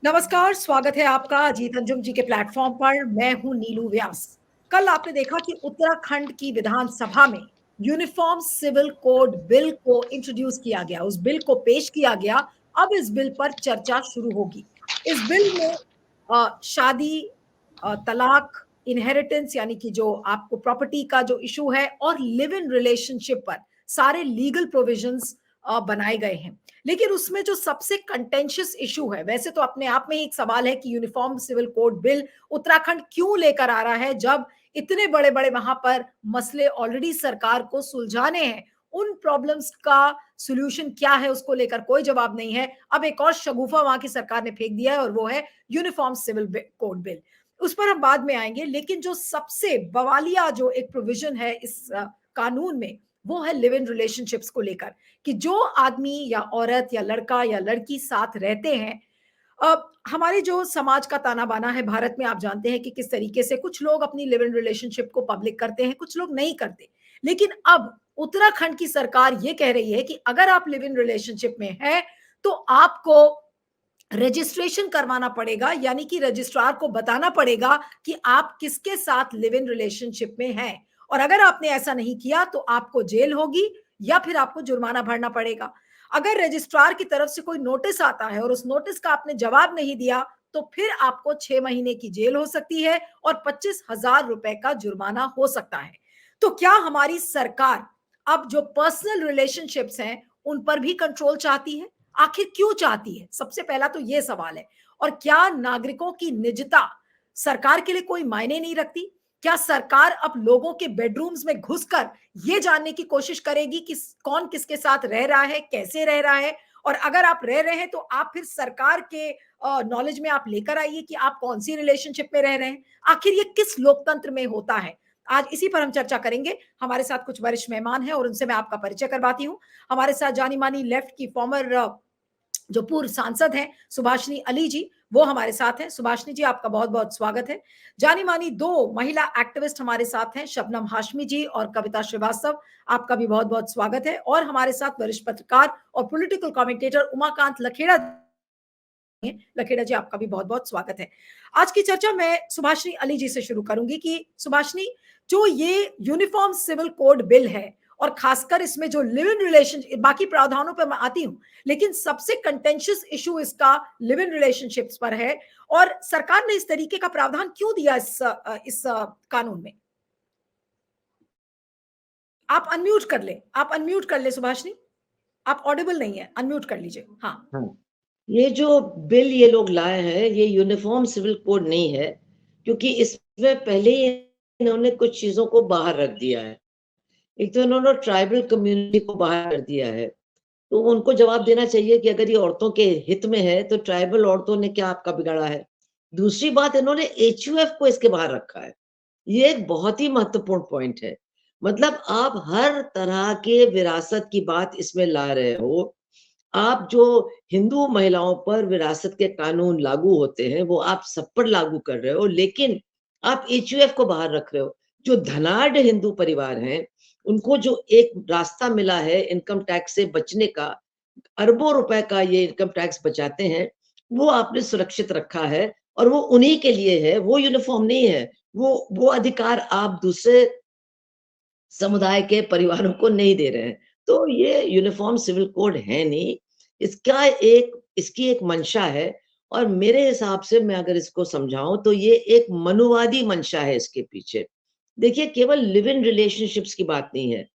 नमस्कार, स्वागत है आपका अजीत अंजुम जी के प्लेटफॉर्म पर। मैं हूं नीलू व्यास। कल आपने देखा कि उत्तराखंड की विधानसभा में यूनिफॉर्म सिविल कोड बिल को इंट्रोड्यूस किया गया, उस बिल को पेश किया गया। अब इस बिल पर चर्चा शुरू होगी। इस बिल में शादी, तलाक, इनहेरिटेंस यानी कि जो आपको प्रॉपर्टी का जो इशू है, और लिव इन रिलेशनशिप पर सारे लीगल प्रोविजंस बनाए गए हैं। लेकिन उसमें जो सबसे कंटेंशियस इशू है, वैसे तो अपने आप में एक सवाल है कि uniform civil code bill Uttarakhand क्यों लेकर आ रहा है, जब इतने बड़े बड़े वहां पर मसले ऑलरेडी सरकार को सुलझाने हैं। उन प्रॉब्लम्स का सॉल्यूशन क्या है, उसको लेकर कोई जवाब नहीं है। अब एक और शगुफा वहां की सरकार ने फेंक दिया है, और वो है यूनिफॉर्म सिविल कोड बिल। उस पर हम बाद में आएंगे। लेकिन जो सबसे बवालिया जो एक प्रोविजन है इस कानून में, वो है लिव इन रिलेशनशिप्स को लेकर, कि जो आदमी या औरत या लड़का या लड़की साथ रहते हैं। हमारे जो समाज का ताना बाना है भारत में, आप जानते हैं कि किस तरीके से कुछ लोग अपनी लिव इन रिलेशनशिप को पब्लिक करते हैं, कुछ लोग नहीं करते। लेकिन अब उत्तराखंड की सरकार ये कह रही है कि अगर आप लिव इन रिलेशनशिप में हैं तो आपको रजिस्ट्रेशन करवाना पड़ेगा, यानी कि रजिस्ट्रार को बताना पड़ेगा कि आप किसके साथ लिव इन रिलेशनशिप में हैं। और अगर आपने ऐसा नहीं किया तो आपको जेल होगी या फिर आपको जुर्माना भरना पड़ेगा। अगर रजिस्ट्रार की तरफ से कोई नोटिस आता है और उस नोटिस का आपने जवाब नहीं दिया, तो फिर आपको 6 महीने की जेल हो सकती है और 25,000 रुपए का जुर्माना हो सकता है। तो क्या हमारी सरकार अब जो पर्सनल रिलेशनशिप्स हैं उन पर भी कंट्रोल चाहती है? आखिर क्यों चाहती है? सबसे पहला तो यह सवाल है। और क्या नागरिकों की निजता सरकार के लिए कोई मायने नहीं रखती? क्या सरकार अब लोगों के बेडरूम्स में घुसकर यह जानने की कोशिश करेगी कि कौन किसके साथ रह रहा है, कैसे रह रहा है? और अगर आप रह रहे हैं तो आप फिर सरकार के नॉलेज में आप लेकर आइए कि आप कौन सी रिलेशनशिप में रह रहे हैं। आखिर ये किस लोकतंत्र में होता है? आज इसी पर हम चर्चा करेंगे। हमारे साथ कुछ वरिष्ठ मेहमान हैं और उनसे मैं आपका परिचय करवाती हूं। हमारे साथ जानी मानी लेफ्ट की फॉर्मर जो पूर्व सांसद हैं सुभाषिनी अली जी, वो हमारे साथ हैं। सुभाषिनी जी, आपका बहुत बहुत स्वागत है। जानी मानी दो महिला एक्टिविस्ट हमारे साथ हैं, शबनम हाशमी जी और कविता श्रीवास्तव, आपका भी बहुत बहुत स्वागत है। और हमारे साथ वरिष्ठ पत्रकार और पॉलिटिकल कमेंटेटर उमाकांत लखेड़ा, लखेड़ा जी, आपका भी बहुत बहुत स्वागत है। आज की चर्चा मैं सुभाषिनी अली जी से शुरू करूंगी कि सुभाषिनी, जो ये यूनिफॉर्म सिविल कोड बिल है, और खासकर इसमें जो लिव इन रिलेशन, बाकी प्रावधानों पर मैं आती हूं, लेकिन सबसे कंटेंशियस इशू इसका लिव इन रिलेशनशिप्स पर है। और सरकार ने इस तरीके का प्रावधान क्यों दिया इस कानून में? आप अनम्यूट कर ले, आप अनम्यूट कर ले सुभाषिनी, आप ऑडिबल नहीं है, अनम्यूट कर लीजिए। हाँ, हाँ, ये जो बिल ये लोग लाए हैं ये यूनिफॉर्म सिविल कोड नहीं है, क्योंकि इसमें पहले ही इन्होंने कुछ चीजों को बाहर रख दिया है। एक तो इन्होंने ट्राइबल कम्युनिटी को बाहर कर दिया है, तो उनको जवाब देना चाहिए कि अगर ये औरतों के हित में है तो ट्राइबल औरतों ने क्या आपका बिगाड़ा है। दूसरी बात, इन्होंने एचयूएफ को इसके बाहर रखा है। ये एक बहुत ही महत्वपूर्ण पॉइंट है। मतलब आप हर तरह के विरासत की बात इसमें ला रहे हो। आप जो हिंदू महिलाओं पर विरासत के कानून लागू होते हैं वो आप सब पर लागू कर रहे हो, लेकिन आप एचयूएफ को बाहर रख रहे हो। जो धनाढ़ हिंदू परिवार हैं उनको जो एक रास्ता मिला है इनकम टैक्स से बचने का, अरबों रुपए का ये इनकम टैक्स बचाते हैं, वो आपने सुरक्षित रखा है। और वो उन्हीं के लिए है, वो यूनिफॉर्म नहीं है। वो अधिकार आप दूसरे समुदाय के परिवारों को नहीं दे रहे हैं। तो ये यूनिफॉर्म सिविल कोड है नहीं। इसकी एक मंशा है, और मेरे हिसाब से मैं अगर इसको समझाऊं तो ये एक मनुवादी मंशा है इसके पीछे। देखिए, केवल लिव इन रिलेशनशिप्स की बात नहीं है।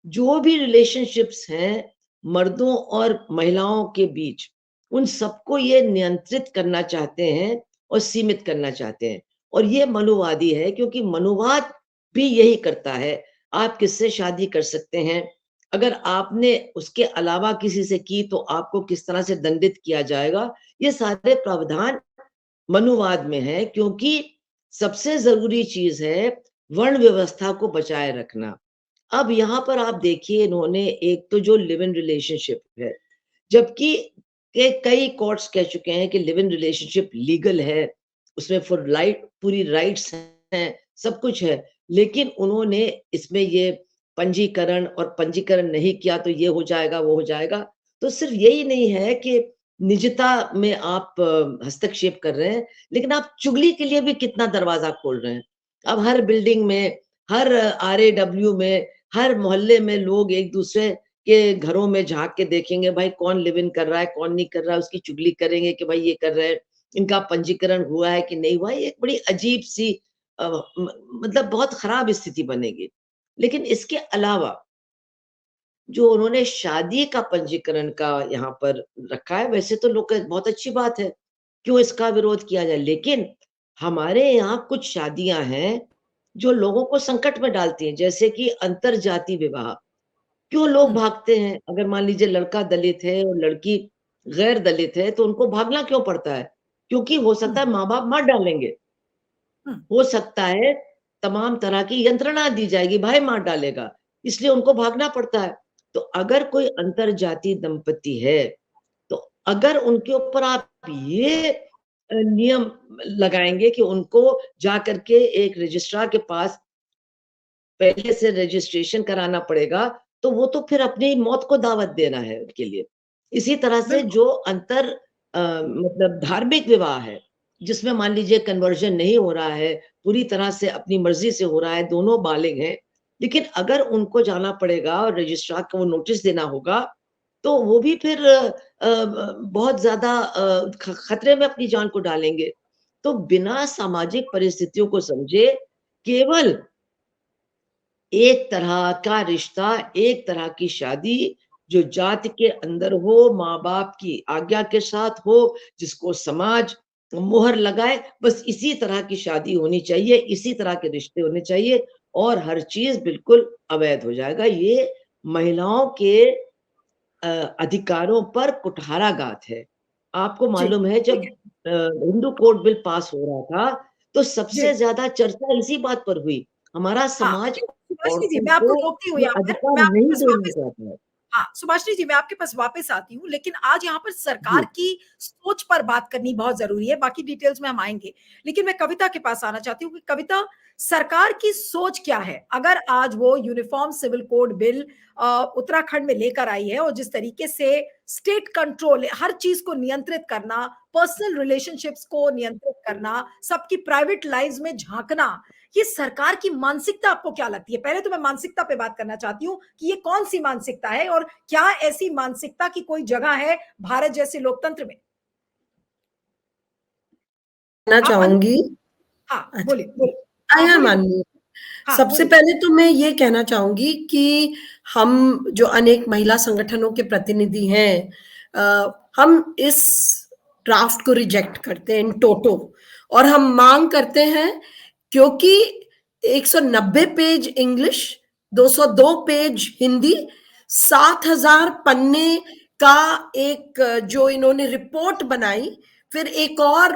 जो भी रिलेशनशिप्स हैं मर्दों और महिलाओं के बीच, उन सबको ये नियंत्रित करना चाहते हैं और सीमित करना चाहते हैं। और ये मनुवादी है, क्योंकि मनुवाद भी यही करता है। आप किससे शादी कर सकते हैं, अगर आपने उसके अलावा किसी से की तो आपको किस तरह से दंडित किया जाएगा, ये सारे प्रावधान मनुवाद में है। क्योंकि सबसे जरूरी चीज है वर्ण व्यवस्था को बचाए रखना। अब यहाँ पर आप देखिए, इन्होंने एक तो जो लिव इन रिलेशनशिप है, जबकि कई कोर्ट्स कह चुके हैं कि लिव इन रिलेशनशिप लीगल है, उसमें पूरी राइट्स हैं, सब कुछ है। लेकिन उन्होंने इसमें ये पंजीकरण नहीं किया तो ये हो जाएगा वो हो जाएगा। तो सिर्फ यही नहीं है कि निजता में आप हस्तक्षेप कर रहे हैं, लेकिन आप चुगली के लिए भी कितना दरवाजा खोल रहे हैं। अब हर बिल्डिंग में, हर RAW में, हर मोहल्ले में लोग एक दूसरे के घरों में झांक के देखेंगे, भाई कौन लिव इन कर रहा है, कौन नहीं कर रहा है, उसकी चुगली करेंगे कि भाई ये कर रहे हैं, इनका पंजीकरण हुआ है कि नहीं हुआ है। ये एक बड़ी अजीब सी मतलब बहुत खराब स्थिति बनेगी। लेकिन इसके अलावा जो उन्होंने शादी का पंजीकरण का यहाँ पर रखा है, वैसे तो लोग बहुत अच्छी बात है, क्यों इसका विरोध किया जाए? लेकिन हमारे यहाँ कुछ शादियां हैं जो लोगों को संकट में डालती हैं, जैसे कि अंतर जाति विवाह। क्यों लोग भागते हैं? अगर मान लीजिए लड़का दलित है और लड़की गैर दलित है, तो उनको भागना क्यों पड़ता है? क्योंकि हो सकता है माँ-बाप मार डालेंगे। हो सकता है तमाम तरह की यंत्रणा दी जाएगी, भाई मार डालेगा, इसलिए उनको भागना पड़ता है। तो अगर कोई अंतरजातीय दंपति है, तो अगर उनके ऊपर आप ये नियम लगाएँगे कि उनको जाकर के एक रजिस्ट्रार के पास पहले से रजिस्ट्रेशन कराना पड़ेगा, तो वो तो फिर अपनी मौत को दावत देना है उनके लिए। इसी तरह से बिल्कुल। जो मतलब धार्मिक विवाह है, जिसमें मान लीजिए कन्वर्जन नहीं हो रहा है, पूरी तरह से अपनी मर्ज़ी से हो रहा है, दोनों बालिग हैं, लेकिन अगर उनको जाना पड़ेगा और रजिस्ट्रार को वो नोटिस देना होगा, तो वो भी फिर बहुत ज़्यादा ख खतरे में अपनी जान को डालेंगे। तो बिना सामाजिक परिस्थितियों को समझे केवल एक तरह का रिश्ता, एक तरह की शादी जो जाति के अंदर हो, माँ-बाप की आज्ञा के साथ हो, जिसको समाज मुहर लगाए, बस इसी तरह की शादी होनी चाहिए, इसी तरह के रिश्ते होने चाहिए और हर चीज़ बिल्कुल अवैध हो जाएगा। ये महिलाओं के अधिकारों पर कुठाराघात है। आपको जी, मालूम है ठीक जब है। हिंदू कोड बिल पास हो रहा था, तो जी। सबसे ज़्यादा चर्चा इसी बात पर हुई। हमारा हाँ, समाज सुभाषिनी जी, औरतों मैं आपको को रोकती हूँ ये यहाँ पर, अधिकार मैं आपके नहीं पास देना वापस चाहता है। हाँ, सुभाषिनी जी, मैं आपके पास वापस आती हूँ, लेकिन आज यहाँ पर सरकार जी, की सोच पर बात करनी बहुत ज़रूरी है, बाकी डिटेल्स में हम आएँगे। लेकिन मैं कविता के पास आना चाहती हूँ कि कविता, सरकार की सोच क्या है? अगर आज वो uniform civil code bill Uttarakhand में लेकर आई है और जिस तरीके से स्टेट कंट्रोल हर चीज़ को नियंत्रित करना, पर्सनल रिलेशनशिप्स को नियंत्रित करना, सबकी प्राइवेट लाइव्स में झाँकना, ये सरकार की मानसिकता आपको क्या लगती है? पहले तो मैं मानसिकता पे बात करना चाहती हूँ कि ये कौन-सी मानसिकता है और क्या ऐसी मानसिकता की कोई जगह है भारत जैसे लोकतंत्र में? कहना आप अनु चाहूँगी। हाँ, अच्छा, बोलिए, बोलिए। आई हाँ, एम बोलिए, बोलिए। अनम्यूट। हाँ, सबसे बोलिए। पहले तो मैं ये कहना चाहूँगी कि हम जो अनेक महिला संगठनों के प्रतिनिधि हैं, हम इस ड्राफ्ट को रिजेक्ट करते हैं इन टोटो, और हम मांग करते हैं, क्योंकि 190 पेज इंग्लिश, 202 पेज हिंदी, 7,000 पन्ने का एक जो इन्होंने रिपोर्ट बनाई, फिर एक और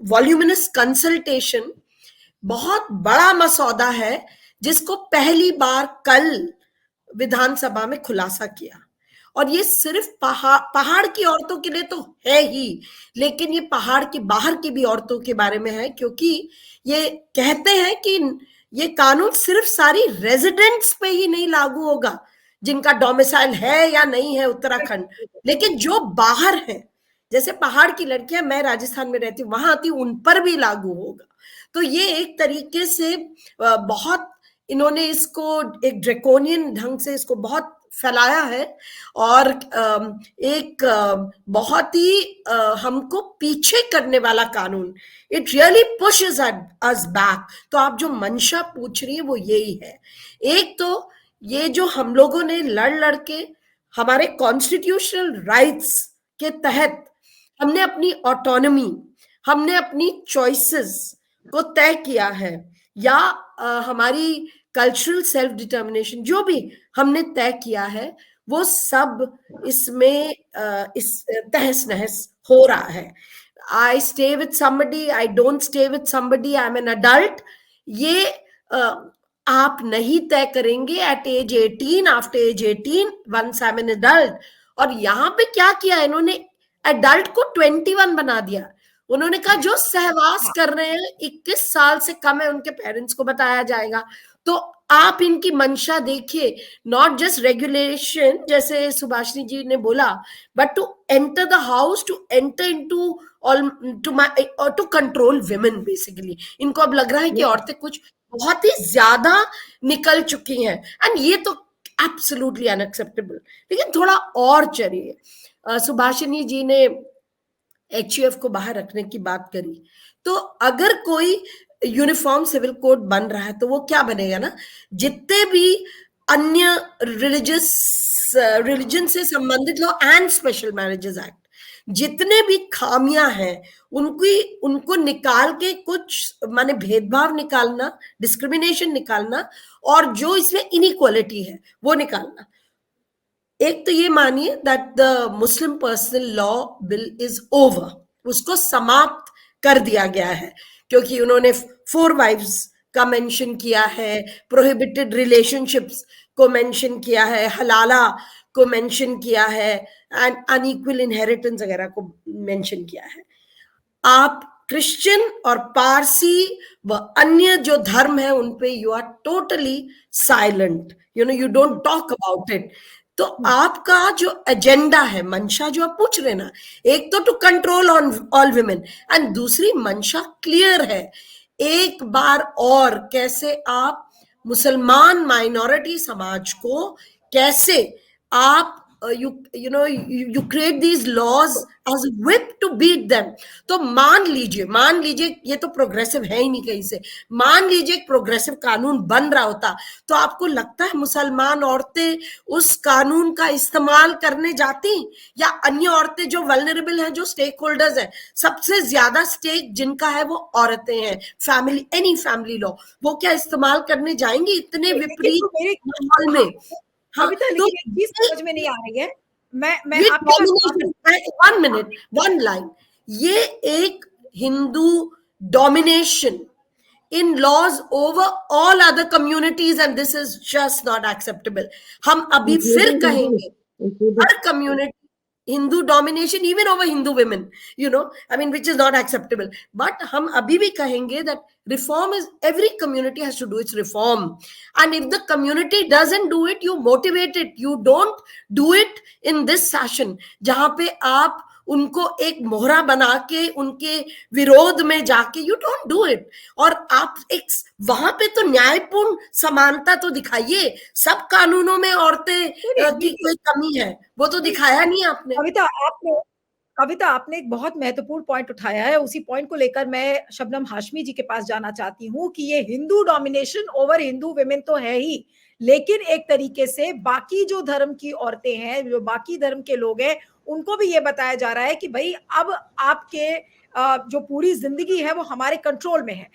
वॉल्यूमिनस कंसल्टेशन, बहुत बड़ा मसौदा है जिसको पहली बार कल विधानसभा में खुलासा किया। और ये सिर्फ पहाड़ की औरतों के लिए तो है ही, लेकिन ये पहाड़ के बाहर की भी औरतों के बारे में है, क्योंकि ये कहते हैं कि ये कानून सिर्फ सारी रेजिडेंट्स पे ही नहीं लागू होगा जिनका डोमिसाइल है या नहीं है उत्तराखंड, लेकिन जो बाहर है, जैसे पहाड़ की लड़कियां, मैं राजस्थान में रहती हूँ, वहां आती हूँ, उन पर भी लागू होगा। तो ये एक तरीके से बहुत इन्होंने इसको एक ड्रैकोनियन ढंग से इसको बहुत फैलाया है, और एक बहुत ही हमको पीछे करने वाला कानून, it really pushes us back. तो आप जो मंशा पूछ रही है वो यही है। एक तो ये जो हम लोगों ने लड़ लड़ के हमारे कॉन्स्टिट्यूशनल राइट्स के तहत हमने अपनी ऑटोनॉमी, हमने अपनी चॉइसेस को तय किया है, या हमारी कल्चरल सेल्फ डिटर्मिनेशन जो भी हमने तय किया है, वो सब इसमें इस तहस नहस हो रहा है। I stay with somebody, I don't stay with somebody, I am an adult, ये आप नहीं तय करेंगे at age 18, after age 18, once I am an adult. और यहां पे क्या किया इन्होंने, एडल्ट को 21 बना दिया। उन्होंने कहा जो सहवास हाँ, कर रहे हैं 21 साल से कम है उनके पेरेंट्स को बताया जाएगा। तो आप इनकी मंशा देखिए, नॉट जस्ट रेगुलेशन जैसे सुभाषिनी जी ने बोला, but to enter the house, to enter into all, to control women basically. इनको अब लग रहा है कि औरतें कुछ बहुत ही ज्यादा निकल चुकी हैं, एंड ये तो एब्सोल्युटली अनएक्सेप्टेबल। लेकिन थोड़ा और चलिए, सुभाषिनी जी ने एचयूएफ को बाहर रखने की बात करी, तो अगर कोई यूनिफॉर्म सिविल कोड बन रहा है तो वो क्या बनेगा ना, जितने भी अन्य रिलीजन से संबंधित law and special marriages act, जितने भी खामियां हैं उनको निकाल के, कुछ माने भेदभाव निकालना, डिस्क्रिमिनेशन निकालना, और जो इसमें इनइक्वालिटी है वो निकालना। एक तो ये मानिए that the Muslim personal law bill is over, उसको समाप्त कर दिया गया है, क्योंकि उन्होंने 4 वाइफ्स का मेंशन किया है, प्रोहिबिटेड रिलेशनशिप्स को मेंशन किया है, हलाला को मेंशन किया है, एंड अनइक्वल इनहेरिटेंस वगैरह को मेंशन किया है। आप क्रिश्चियन और पारसी व अन्य जो धर्म है उन पे you are totally silent, you don't talk about it. तो आपका जो एजेंडा है, मंशा जो आप पूछ रहे ना, एक तो to control on all women, and दूसरी मंशा क्लियर है। एक बार और कैसे आप मुसलमान माइनॉरिटी समाज को, कैसे आप you create these laws as a whip to beat them। तो मान लीजिए ये तो प्रोग्रेसिव है ही नहीं कहीं से, मान लीजिए एक प्रोग्रेसिव कानून बन रहा होता, तो आपको लगता है मुसलमान औरतें उस कानून का इस्तेमाल करने जाती, या अन्य औरतें जो वल्नरेबल हैं, जो स्टेक होल्डर्स हैं, सबसे ज्यादा स्टेक जिनका है वो औरतें हैं, एनी फैमिली लॉ, वो क्या इस्तेमाल करने जाएंगी इतने विपरीत माहौल में? हाँ, कविता, तो लेकिन एक चीज समझ में नहीं आ रही है। मैं ये आपके पास डोमिनेशन, 1 मिनट 1 लाइन, ये एक Hindu domination in laws over all other communities, and this is just not acceptable। हम अभी फिर कहेंगे, हर community Hindu domination even over Hindu women, I mean, which is not acceptable, but हम अभी भी कहेंगे that reform is, every community has to do its reform, and if the community doesn't do it, you motivate it, you don't do it in this fashion जहां पे आप उनको एक मोहरा बना के उनके विरोध में जाके, यू डोंट डू इट। और आप एक वहां पे तो न्यायपूर्ण समानता तो दिखाइए, सब कानूनों में औरतें की कोई कमी है वो तो दिखाया नहीं आपने। कविता, आपने एक बहुत महत्वपूर्ण पॉइंट उठाया है। उसी पॉइंट को लेकर मैं शबनम हाशमी जी के पास जाना चाहती हूँ कि ये Hindu domination over Hindu women तो है ही, लेकिन एक तरीके से बाकी जो धर्म की औरतें हैं, जो बाकी धर्म के लोग हैं, उनको भी ये बताया जा रहा है कि भाई अब आपके जो पूरी जिंदगी है वो हमारे कंट्रोल में है।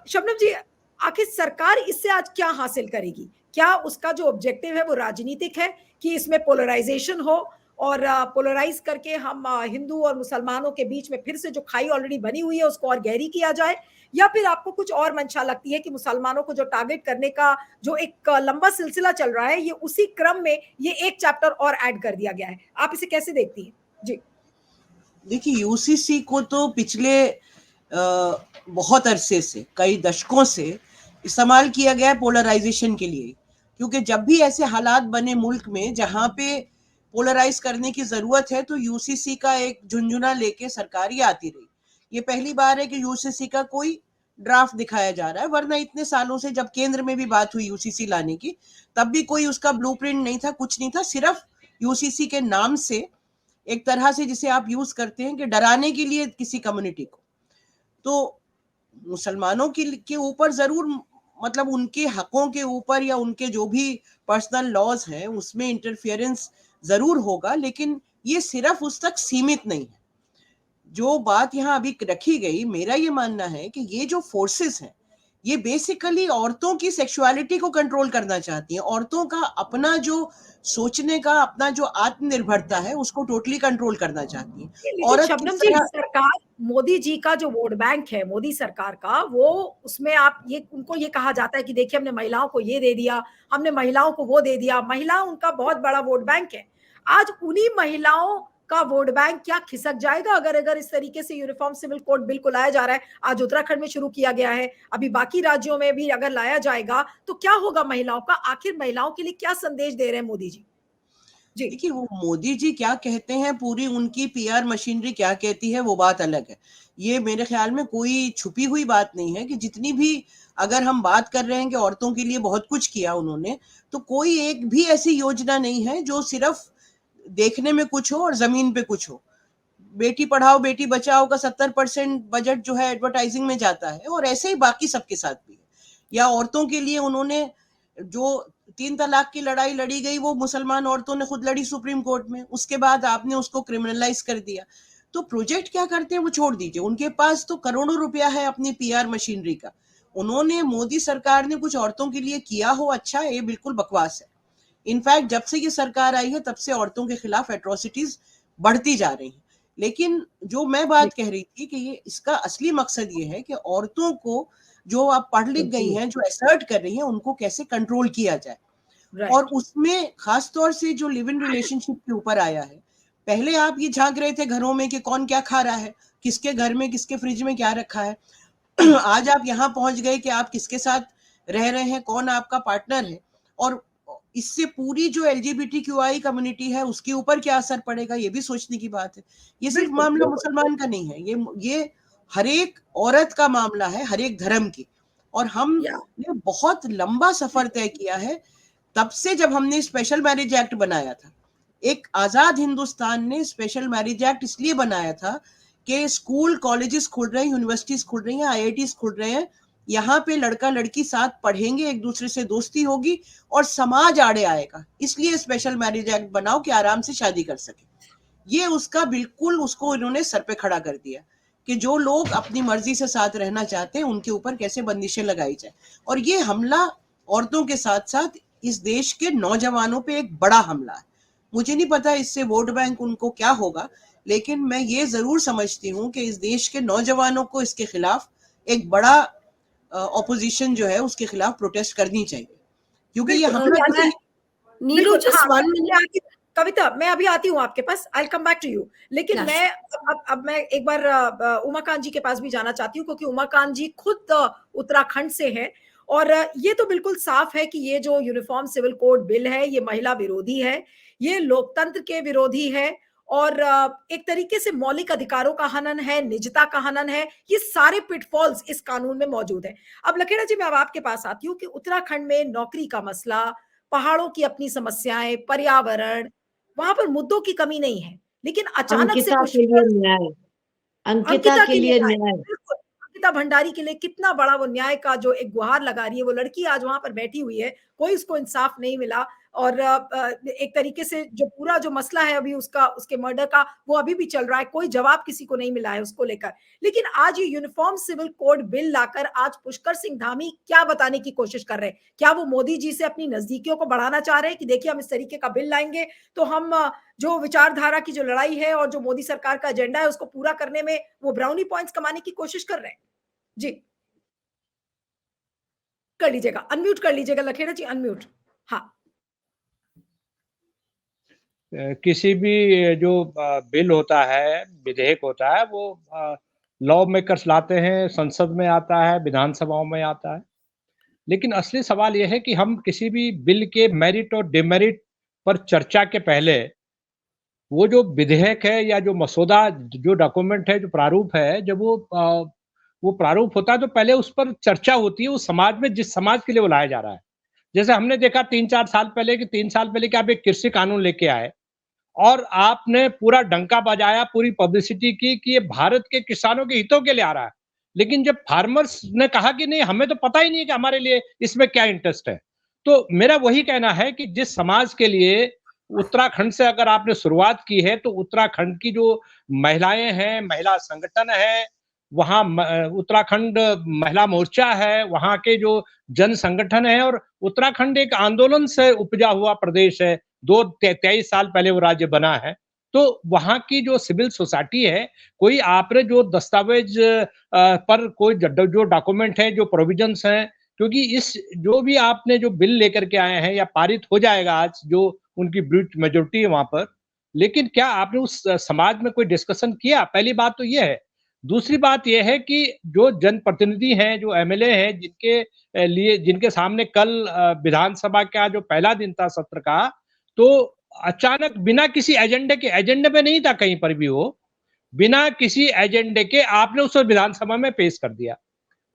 शबनम जी, आखिर सरकार इससे आज क्या हासिल करेगी? क्या उसका जो ऑब्जेक्टिव है वो राजनीतिक है कि इसमें पोलराइजेशन हो और पोलराइज करके हम हिंदू और मुसलमानों के बीच में फिर से जो खाई ऑलरेडी बनी हुई है उसको और गहरी किया जाए, या फिर आपको कुछ और मंशा लगती है कि मुसलमानों को जो टारगेट करने का जो एक लंबा सिलसिला चल रहा है, ये उसी क्रम में ये एक चैप्टर और ऐड कर दिया गया है? आप इसे कैसे देखती हैं? जी देखिए, यूसीसी को तो पिछले बहुत अरसे से, कई दशकों से इस्तेमाल किया गया है पोलराइजेशन के लिए, क्योंकि जब भी ऐसे हालात बने मुल्क में जहां पे पोलराइज करने की जरूरत है तो यूसीसी का एक झुंझुना लेके सरकार ही आती रही। ये पहली बार है कि यूसीसी का कोई ड्राफ्ट दिखाया जा रहा है, वरना इतने सालों से जब केंद्र में भी बात हुई यूसीसी लाने की, तब भी कोई उसका ब्लूप्रिंट नहीं था, कुछ नहीं था, सिर्फ यूसीसी के नाम से एक तरह से जिसे आप यूज करते हैं कि डराने के लिए किसी कम्युनिटी को। तो मुसलमानों के ऊपर जरूर, मतलब उनके हकों के ऊपर या उनके जो भी पर्सनल लॉज हैं उसमें इंटरफियरेंस जरूर होगा, लेकिन ये सिर्फ उस तक सीमित नहीं है। जो बात यहाँ अभी रखी गई, मेरा ये मानना है कि ये जो फोर्सेस हैं ये बेसिकली औरतों की सेक्सुअलिटी को कंट्रोल करना चाहती हैं, औरतों का अपना जो सोचने का, अपना जो आत्मनिर्भरता है उसको टोटली कंट्रोल करना चाहती है। और शबनम जी, सरकार, मोदी जी का जो वोट बैंक है मोदी सरकार का, वो उसमें आप ये उनको ये कहा जाता है कि देखिए हमने महिलाओं को ये दे दिया, हमने महिलाओं को वो दे दिया, महिला उनका बहुत बड़ा वोट बैंक है। आज उन्हीं महिलाओं का वोट बैंक क्या खिसक जाएगा अगर इस तरीके से यूनिफॉर्म सिविल कोड बिल को लाया जा रहा है? आज उत्तराखंड में शुरू किया गया है, अभी बाकी राज्यों में भी अगर लाया जाएगा तो क्या होगा महिलाओं का? आखिर महिलाओं के लिए क्या संदेश दे रहे हैं मोदी जी? जी। देखिए, वो मोदी जी क्या कहते हैं, पूरी उनकी पीआर मशीनरी क्या कहती है, वो बात अलग है। ये मेरे ख्याल में कोई छुपी हुई बात नहीं है कि जितनी भी अगर हम बात कर रहे हैं कि औरतों के लिए बहुत कुछ किया उन्होंने, तो कोई एक भी ऐसी योजना नहीं है जो सिर्फ देखने में कुछ हो और जमीन पे कुछ हो। बेटी पढ़ाओ बेटी बचाओ का 70% बजट जो है एडवर्टाइजिंग में जाता है, और ऐसे ही बाकी सबके साथ भी है। या औरतों के लिए उन्होंने जो 3 तलाक की लड़ाई लड़ी गई, वो मुसलमान औरतों ने खुद लड़ी सुप्रीम कोर्ट में, उसके बाद आपने उसको क्रिमिनलाइज कर दिया। तो प्रोजेक्ट क्या करते हैं वो छोड़ दीजिए, उनके पास तो करोड़ों रुपया है अपनी पीआर मशीनरी का। उन्होंने, मोदी सरकार ने कुछ औरतों के लिए किया हो अच्छा, ये बिल्कुल बकवास है। इनफैक्ट जब से ये सरकार आई है तब से औरतों के खिलाफ एट्रोसिटीज बढ़ती जा रही हैं। लेकिन जो मैं बात कह रही थी कि ये इसका असली मकसद ये है कि औरतों को जो आप पढ़ लिख गई हैं, जो असर्ट कर रही हैं, उनको कैसे कंट्रोल किया जाए। और उसमें खास तौर से जो लिव इन रिलेशनशिप के ऊपर आया है। पहले आप ये झांक रहे थे घरों में कि कौन क्या खा रहा है, किसके घर में किसके फ्रिज में क्या रखा है। आज आप यहाँ पहुंच गए कि आप किसके साथ रह रहे हैं, कौन आपका पार्टनर है, और इससे पूरी जो LGBTQI कम्युनिटी है उसके ऊपर क्या असर पड़ेगा, ये भी सोचने की बात है। ये सिर्फ मामला मुसलमान का नहीं है, ये हर एक औरत का मामला है, हर एक धर्म की। और हमने बहुत लंबा सफर तय किया है तब से, जब हमने स्पेशल मैरिज एक्ट बनाया था। एक आजाद हिंदुस्तान ने स्पेशल मैरिज एक्ट इसलिए बनाया था कि स्कूल कॉलेजेस खुल रहे हैं, यूनिवर्सिटीज खुल रही हैं, IITs खुल रहे हैं, यहाँ पे लड़का लड़की साथ पढ़ेंगे, एक दूसरे से दोस्ती होगी और समाज आड़े आएगा। इसलिए स्पेशल मैरिज एक्ट बनाओ कि आराम से शादी कर सके। ये उसका बिल्कुल, उसको इन्होंने सर पे खड़ा कर दिया कि जो लोग अपनी मर्जी से साथ रहना चाहते हैं उनके ऊपर कैसे बंदिशें लगाई जाए। और ये हमला औरतों के साथ साथ इस देश के नौजवानों पे एक बड़ा हमला है। मुझे नहीं पता इससे वोट बैंक उनको क्या होगा, लेकिन मैं ये जरूर समझती हूँ कि इस देश के नौजवानों को इसके खिलाफ एक बड़ा ऑपोजिशन जो है उसके खिलाफ प्रोटेस्ट करनी चाहिए, क्योंकि ये हमला नीलू कविता, मैं अभी आती हूँ आपके पास, आई कम बैक टू यू। लेकिन मैं अब मैं एक बार उमाकांत जी के पास भी जाना चाहती हूँ, क्योंकि उमाकांत जी खुद उत्तराखंड से हैं, और ये तो बिल्कुल साफ है कि ये जो यूनिफॉर्म सिविल कोड बिल है ये महिला विरोधी है, ये लोकतंत्र के विरोधी है, और एक तरीके से मौलिक अधिकारों का हनन है, निजता का हनन है। ये सारे पिटफॉल्स इस कानून में मौजूद है। अब लखेड़ा जी, मैं अब आपके पास आती हूँ कि उत्तराखंड में नौकरी का मसला, पहाड़ों की अपनी समस्याएं, पर्यावरण, वहां पर मुद्दों की कमी नहीं है, लेकिन अचानक से अंकिता के लिए न्याय, अंकिता भंडारी के लिए कितना बड़ा वो न्याय का जो एक गुहार लगा रही है, वो लड़की आज वहां पर बैठी हुई है, कोई उसको इंसाफ नहीं मिला, और एक तरीके से जो पूरा जो मसला है अभी उसके मर्डर का, वो अभी भी चल रहा है, कोई जवाब किसी को नहीं मिला है उसको लेकर। लेकिन आज ये यूनिफॉर्म सिविल कोड बिल लाकर आज पुष्कर सिंह धामी क्या बताने की कोशिश कर रहे हैं? क्या वो मोदी जी से अपनी नजदीकियों को बढ़ाना चाह रहे हैं कि देखिए हम इस तरीके का बिल लाएंगे तो हम जो विचारधारा की जो लड़ाई है और जो मोदी सरकार का एजेंडा है उसको पूरा करने में वो ब्राउनी पॉइंट्स कमाने की कोशिश कर रहे हैं? जी कर लीजिएगा, अनम्यूट कर लीजिएगा लखेड़ा जी, अनम्यूट। हाँ, किसी भी जो बिल होता है, विधेयक होता है, वो लॉ मेकर्स लाते हैं, संसद में आता है, विधानसभाओं में आता है। लेकिन असली सवाल यह है कि हम किसी भी बिल के मेरिट और डिमेरिट पर चर्चा के पहले वो जो विधेयक है या जो मसौदा, जो डॉक्यूमेंट है, जो प्रारूप है, जब वो प्रारूप होता है तो पहले उस पर चर्चा होती है उस समाज में जिस समाज के लिए वो लाया जा रहा है। जैसे हमने देखा 3-4 साल पहले कि 3 साल पहले कि आप एक कृषि कानून लेके आए और आपने पूरा डंका बजाया, पूरी पब्लिसिटी की कि ये भारत के किसानों के हितों के लिए आ रहा है। लेकिन जब फार्मर्स ने कहा कि नहीं, हमें तो पता ही नहीं है कि हमारे लिए इसमें क्या इंटरेस्ट है, तो मेरा वही कहना है कि जिस समाज के लिए उत्तराखंड से अगर आपने शुरुआत की है, तो उत्तराखंड की जो महिलाएं हैं, महिला संगठन है, वहाँ उत्तराखंड महिला मोर्चा है, वहाँ के जो जन संगठन है, और उत्तराखंड एक आंदोलन से उपजा हुआ प्रदेश है, 23 साल पहले वो राज्य बना है। तो वहाँ की जो सिविल सोसाइटी है, कोई आपने जो दस्तावेज पर कोई जो डॉक्यूमेंट है, जो प्रोविजंस हैं, क्योंकि इस जो भी आपने जो बिल लेकर के आए हैं या पारित हो जाएगा आज, जो उनकी ब्रूट मेजोरिटी है वहां पर, लेकिन क्या आपने उस समाज में कोई डिस्कशन किया? पहली बात तो ये है। दूसरी बात ये है कि जो जनप्रतिनिधि हैं, जो एमएलए हैं, जिनके सामने कल विधानसभा का जो पहला दिन था सत्र का, तो अचानक बिना किसी एजेंडे पे नहीं था कहीं पर भी वो, बिना किसी एजेंडे के आपने उसे विधानसभा में पेश कर दिया।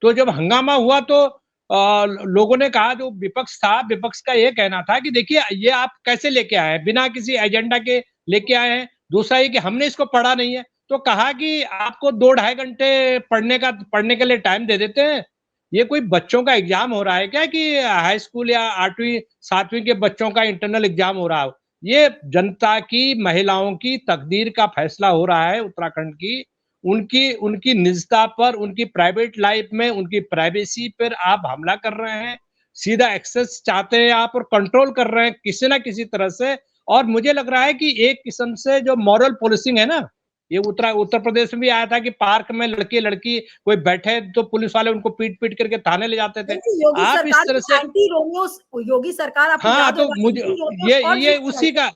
तो जब हंगामा हुआ तो लोगों ने कहा, जो विपक्ष था, विपक्ष का ये कहना था कि देखिए ये आप कैसे लेके आए हैं, बिना किसी एजेंडा के लेके आए हैं। दूसरा ये कि हमने इसको पढ़ा नहीं है। तो कहा कि आपको 2 ढाई घंटे पढ़ने के लिए टाइम दे देते हैं। ये कोई बच्चों का एग्जाम हो रहा है क्या कि हाई स्कूल या 8वीं 7वीं के बच्चों का इंटरनल एग्जाम हो रहा हो? ये जनता की, महिलाओं की तकदीर का फैसला हो रहा है उत्तराखंड की। उनकी उनकी निजता पर, उनकी प्राइवेट लाइफ में, उनकी प्राइवेसी पर आप हमला कर रहे हैं। सीधा एक्सेस चाहते हैं आप और कंट्रोल कर रहे हैं किसी ना किसी तरह से। और मुझे लग रहा है कि एक किस्म से जो मॉरल पुलिसिंग है ना, ये उत्तर प्रदेश में भी आया था कि पार्क में लड़की कोई बैठे तो पुलिस वाले उनको पीट करके थाने ले जाते थे। नहीं, योगी आप इस सरकार तरह की से, एंटी रोमियोस, योगी सरकार आपको हाँ, याद तो होगा मुझे एंटी रोमियोस और ये जिस तरह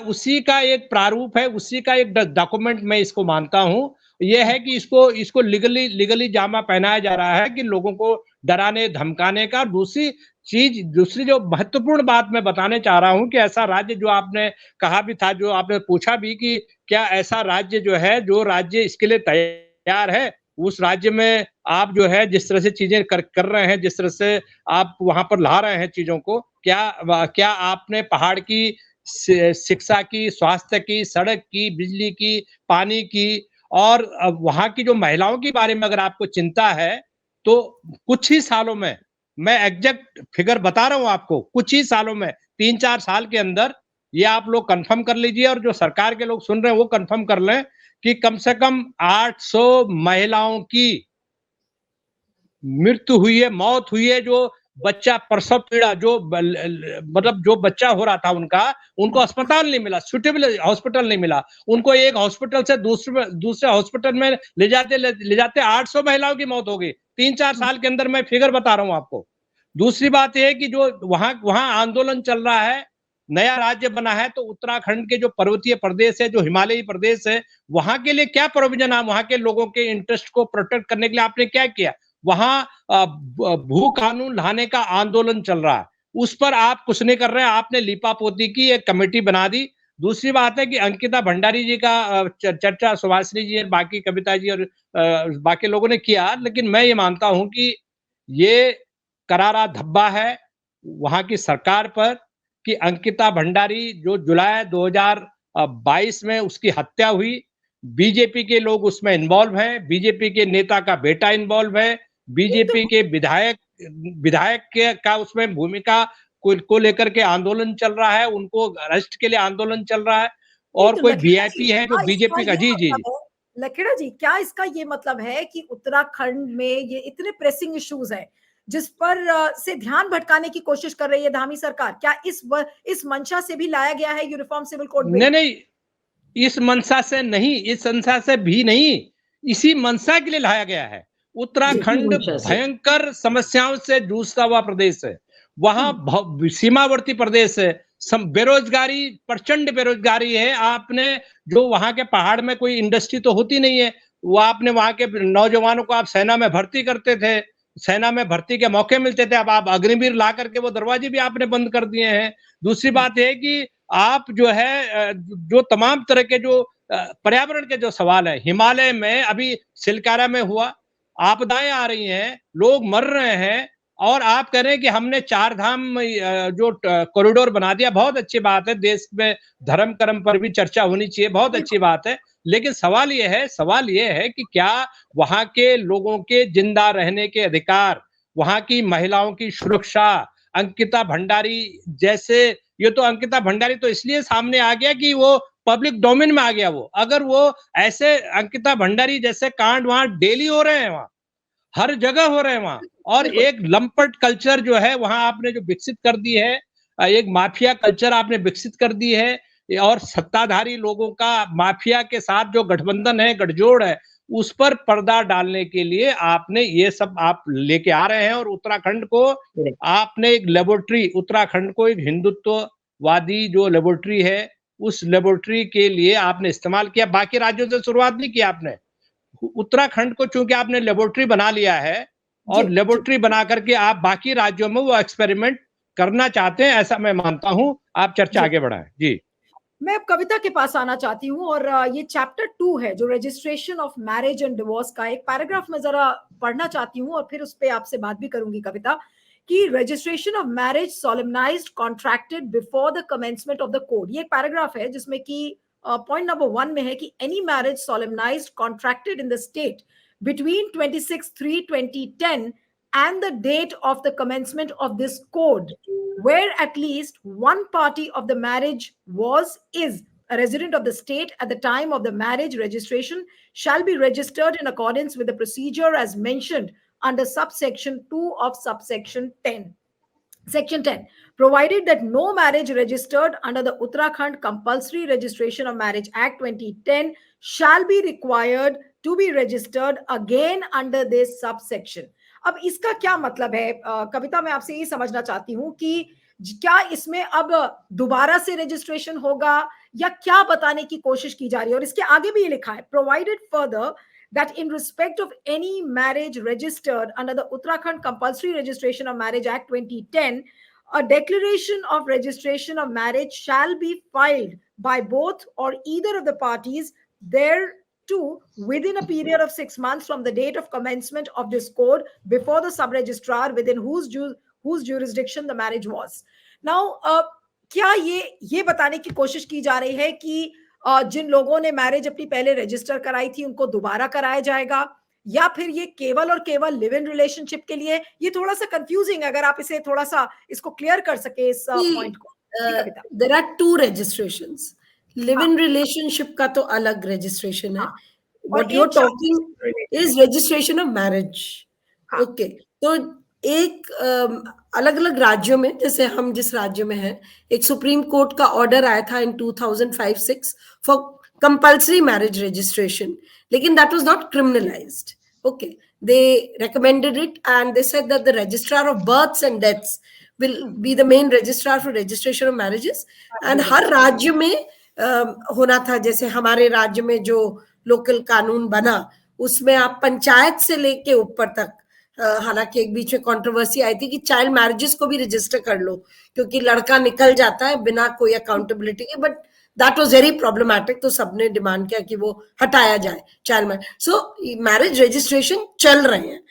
उसी का एक प्रारूप है, उसी का एक डॉक्यूमेंट मैं इसको मानता हूँ। ये है कि इसको लीगली जामा पहनाया जा रहा है कि लोगों को डराने धमकाने का। दूसरी जो महत्वपूर्ण बात मैं बताने चाह रहा हूँ कि ऐसा राज्य जो आपने कहा भी था, जो आपने पूछा भी कि क्या ऐसा राज्य जो राज्य इसके लिए तैयार है, उस राज्य में आप जो है जिस तरह से चीजें कर रहे हैं, जिस तरह से आप वहां पर ला रहे हैं चीजों को, क्या आपने पहाड़ की शिक्षा की, स्वास्थ्य की, सड़क की, बिजली की, पानी की और वहां की जो महिलाओं के बारे में अगर आपको चिंता है, तो कुछ ही सालों में, मैं एग्जैक्ट फिगर बता रहा हूं आपको, कुछ ही सालों में 3-4 साल के अंदर ये आप लोग कंफर्म कर लीजिए और जो सरकार के लोग सुन रहे हैं वो कंफर्म कर लें कि कम से कम 800 महिलाओं की मृत्यु हुई है, मौत हुई है। जो बच्चा प्रसव पीड़ा, मतलब जो बच्चा हो रहा था उनको अस्पताल नहीं मिला, सुटेबल हॉस्पिटल नहीं मिला। उनको एक हॉस्पिटल से दूसरे हॉस्पिटल में ले जाते 800 महिलाओं की मौत हो गई 3-4 साल के अंदर। मैं फिगर बता रहा हूं आपको। दूसरी बात यह है कि जो वहां आंदोलन चल रहा है, नया राज्य बना है, तो उत्तराखंड के जो पर्वतीय प्रदेश है, जो हिमालयी प्रदेश है, वहां के लिए क्या प्रोविजन है, वहां के लोगों के इंटरेस्ट को प्रोटेक्ट करने के लिए आपने क्या किया? वहां भू कानून लाने का आंदोलन चल रहा है, उस पर आप कुछ नहीं कर रहे हैं। आपने लीपापोती की एक कमेटी बना दी। दूसरी बात है कि अंकिता भंडारी जी का चर्चा सुभाश्री जी और बाकी कविता जी और बाकी लोगों ने किया, लेकिन मैं ये मानता हूं कि ये करारा धब्बा है वहां की सरकार पर कि अंकिता भंडारी जो जुलाई 2022 में उसकी हत्या हुई, बीजेपी के लोग उसमें इन्वॉल्व हैं, बीजेपी के नेता का बेटा इन्वॉल्व है, नहीं तो बीजेपी के विधायक का उसमें भूमिका को लेकर के आंदोलन चल रहा है, उनको अरेस्ट के लिए आंदोलन चल रहा है। नहीं और तो कोई लखेड़ा जी, वीआईपी है जो क्या इसका बीजेपी का, ये जी जी मतलब जी, है, लखेड़ा जी क्या इसका ये मतलब है कि उत्तराखंड में ये इतने प्रेसिंग इश्यूज हैं जिस पर से ध्यान भटकाने की कोशिश कर रही है धामी सरकार? क्या इस मंशा से भी लाया गया है यूनिफॉर्म सिविल कोड बिल? नहीं, इस मंशा से नहीं, इस मंशा से भी नहीं, इसी मंशा के लिए लाया गया है। इसी उत्तराखंड मंशा से। भयंकर समस्याओं से जूझता हुआ प्रदेश है। वहां सीमावर्ती प्रदेश है, बेरोजगारी, प्रचंड बेरोजगारी है। आपने जो वहां के पहाड़ में कोई इंडस्ट्री तो होती नहीं है, वो आपने वहां के नौजवानों को आप सेना में भर्ती करते थे, सेना में भर्ती के मौके मिलते थे, अब आप अग्निवीर ला करके वो दरवाजे भी आपने बंद कर दिए हैं। दूसरी बात है कि आप जो है जो तमाम तरह के जो पर्यावरण के जो सवाल है, हिमालय में अभी सिलकारा में हुआ, आपदाएं आ रही हैं, लोग मर रहे हैं और आप कह रहे हैं कि हमने 4 धाम जो कॉरिडोर बना दिया। बहुत अच्छी बात है, देश में धर्म कर्म पर भी चर्चा होनी चाहिए, बहुत अच्छी बात है। लेकिन सवाल ये है कि क्या वहां के लोगों के जिंदा रहने के अधिकार, वहां की महिलाओं की सुरक्षा, अंकिता भंडारी जैसे, ये तो अंकिता भंडारी तो इसलिए सामने आ गया कि वो पब्लिक डोमेन में आ गया। वो अगर वो ऐसे अंकिता भंडारी जैसे कांड वहां डेली हो रहे हैं, वहां हर जगह हो रहे हैं वहां, और बिल्कुल। एक लंपट कल्चर जो है वहां आपने जो विकसित कर दी है, एक माफिया कल्चर आपने विकसित कर दी है, और सत्ताधारी लोगों का माफिया के साथ जो गठबंधन है, गठजोड़ है, उस पर पर्दा डालने के लिए आपने ये सब आप लेके आ रहे हैं। और उत्तराखंड को आपने एक लेबोरेटरी, उत्तराखंड को एक हिंदुत्ववादी जो लेबोरेटरी है, उस लेबोरेटरी के लिए आपने इस्तेमाल किया, बाकी राज्यों से शुरुआत नहीं की आपने। उत्तराखंड को चूंकि आपने लेबोरेटरी बना लिया है और जी, लेबोरेटरी बना करके आप बाकी राज्यों में वो एक्सपेरिमेंट करना चाहते हैं, ऐसा मैं मानता हूं। आप चर्चा जी। आगे बढ़ाएं जी। मैं अब कविता के पास आना चाहती हूँ और ये चैप्टर 2 है जो registration of marriage and divorce का एक पैराग्राफ मैं जरा पढ़ना चाहती हूँ और फिर उस पे आपसे बात भी करूंगी कविता कि registration of marriage solemnised contracted before the commencement of the code. ये एक पैराग्राफ है जिसमें कि पॉइंट नंबर 1 में है कि any marriage solemnised contracted in the state between 26/3/2010 and the date of the commencement of this code, where at least one party of the marriage is a resident of the state at the time of the marriage registration, shall be registered in accordance with the procedure as mentioned under subsection 2 of subsection 10. Section 10, provided that no marriage registered under the Uttarakhand Compulsory Registration of Marriage Act 2010 shall be required to be registered again under this subsection. अब इसका क्या मतलब है कविता, मैं आपसे ये समझना चाहती हूँ कि क्या इसमें अब दोबारा से रजिस्ट्रेशन होगा या क्या बताने की कोशिश की जा रही है। और इसके आगे भी ये लिखा है, provided further that in respect of any marriage registered under the Uttarakhand Compulsory Registration of Marriage Act 2010, a declaration of registration of marriage shall be filed by both or either of the parties thereto within a period of 6 months from the date of commencement of this code before the sub-registrar within whose jurisdiction the marriage was. Now, क्या ये बताने की कोशिश की जा रही है कि जिन लोगों ने मैरिज अपनी पहले रजिस्टर कराई थी उनको दोबारा कराया जाएगा, या फिर ये केवल और केवल लिव इन रिलेशनशिप के लिए? ये थोड़ा सा कंफ्यूजिंग है, अगर आप इसे थोड़ा सा इसको क्लियर कर सके इस पॉइंट को। There are 2 registrations. Live in relationship का तो अलग रजिस्ट्रेशन है, what you are talking is registration of marriage. Okay, तो एक अलग अलग राज्यों में, जैसे हम जिस राज्य में हैं, एक सुप्रीम कोर्ट का ऑर्डर आया था इन 2005-6 फॉर कंपल्सरी मैरिज रजिस्ट्रेशन, लेकिन that was not criminalised. Okay, they recommended it and they said that the registrar of births and deaths will be the main registrar for registration of marriages, and हर राज्य में होना था। जैसे हमारे राज्य में जो लोकल कानून बना उसमें आप पंचायत से लेके ऊपर तक, हालांकि एक बीच में कंट्रोवर्सी आई थी कि चाइल्ड मैरिजेस को भी रजिस्टर कर लो क्योंकि लड़का निकल जाता है बिना कोई अकाउंटेबिलिटी के, but that was very problematic, तो सबने डिमांड किया कि वो हटाया जाए child marriage. So marriage registration चल रहे हैं,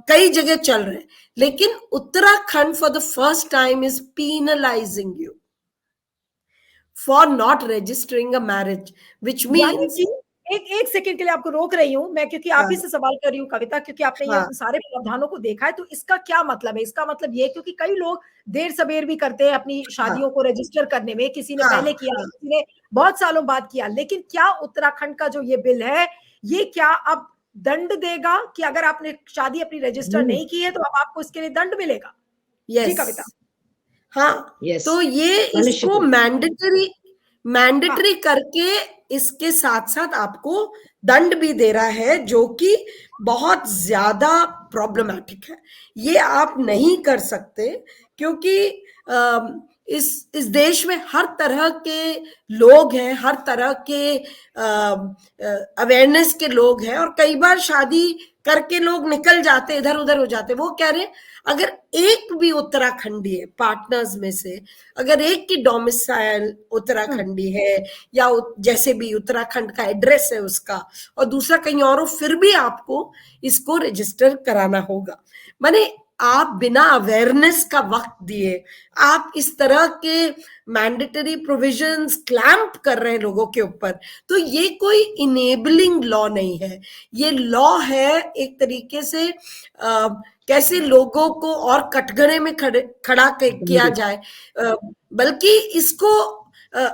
कई जगह चल रहे हैं, लेकिन Uttarakhand for the first time is penalising you for not registering a marriage, which means एक सेकंड के लिए आपको रोक रही हूँ मैं, क्योंकि आप ही से सवाल कर रही हूँ कविता, क्योंकि आपने ये सारे प्रावधानों को देखा है, तो इसका क्या मतलब है? इसका मतलब ये, क्योंकि कई लोग देर सबेर भी करते हैं अपनी शादियों को रजिस्टर करने में, किसी ने पहले किया, किसी ने बहुत सालों बाद किया, लेकिन क्या उत्तराखंड का जो ये बिल है ये क्या अब दंड देगा कि अगर आपने शादी अपनी रजिस्टर नहीं की है तो अब आपको इसके लिए दंड मिलेगा? जी कविता। हाँ, तो ये इसको मैंडेटरी करके इसके साथ साथ आपको दंड भी दे रहा है, जो कि बहुत ज्यादा प्रॉब्लमैटिक है। ये आप नहीं कर सकते क्योंकि इस देश में हर तरह के लोग हैं, हर तरह के अवेयरनेस के लोग हैं, और कई बार शादी करके लोग निकल जाते, इधर उधर हो जाते। वो कह रहे हैं अगर एक भी उत्तराखंडी है पार्टनर्स में से, अगर एक की डोमिसाइल उत्तराखंडी है या जैसे भी उत्तराखंड का एड्रेस है उसका, और दूसरा कहीं और हो, फिर भी आपको इसको रजिस्टर कराना होगा। माने आप बिना अवेयरनेस का वक्त दिए आप इस तरह के मैंडेटरी प्रोविजंस क्लैंप कर रहे हैं लोगों के ऊपर, तो ये कोई इनेबलिंग लॉ नहीं है, ये लॉ है एक तरीके से कैसे लोगों को और कटघरे में खड़ा किया जाए, बल्कि इसको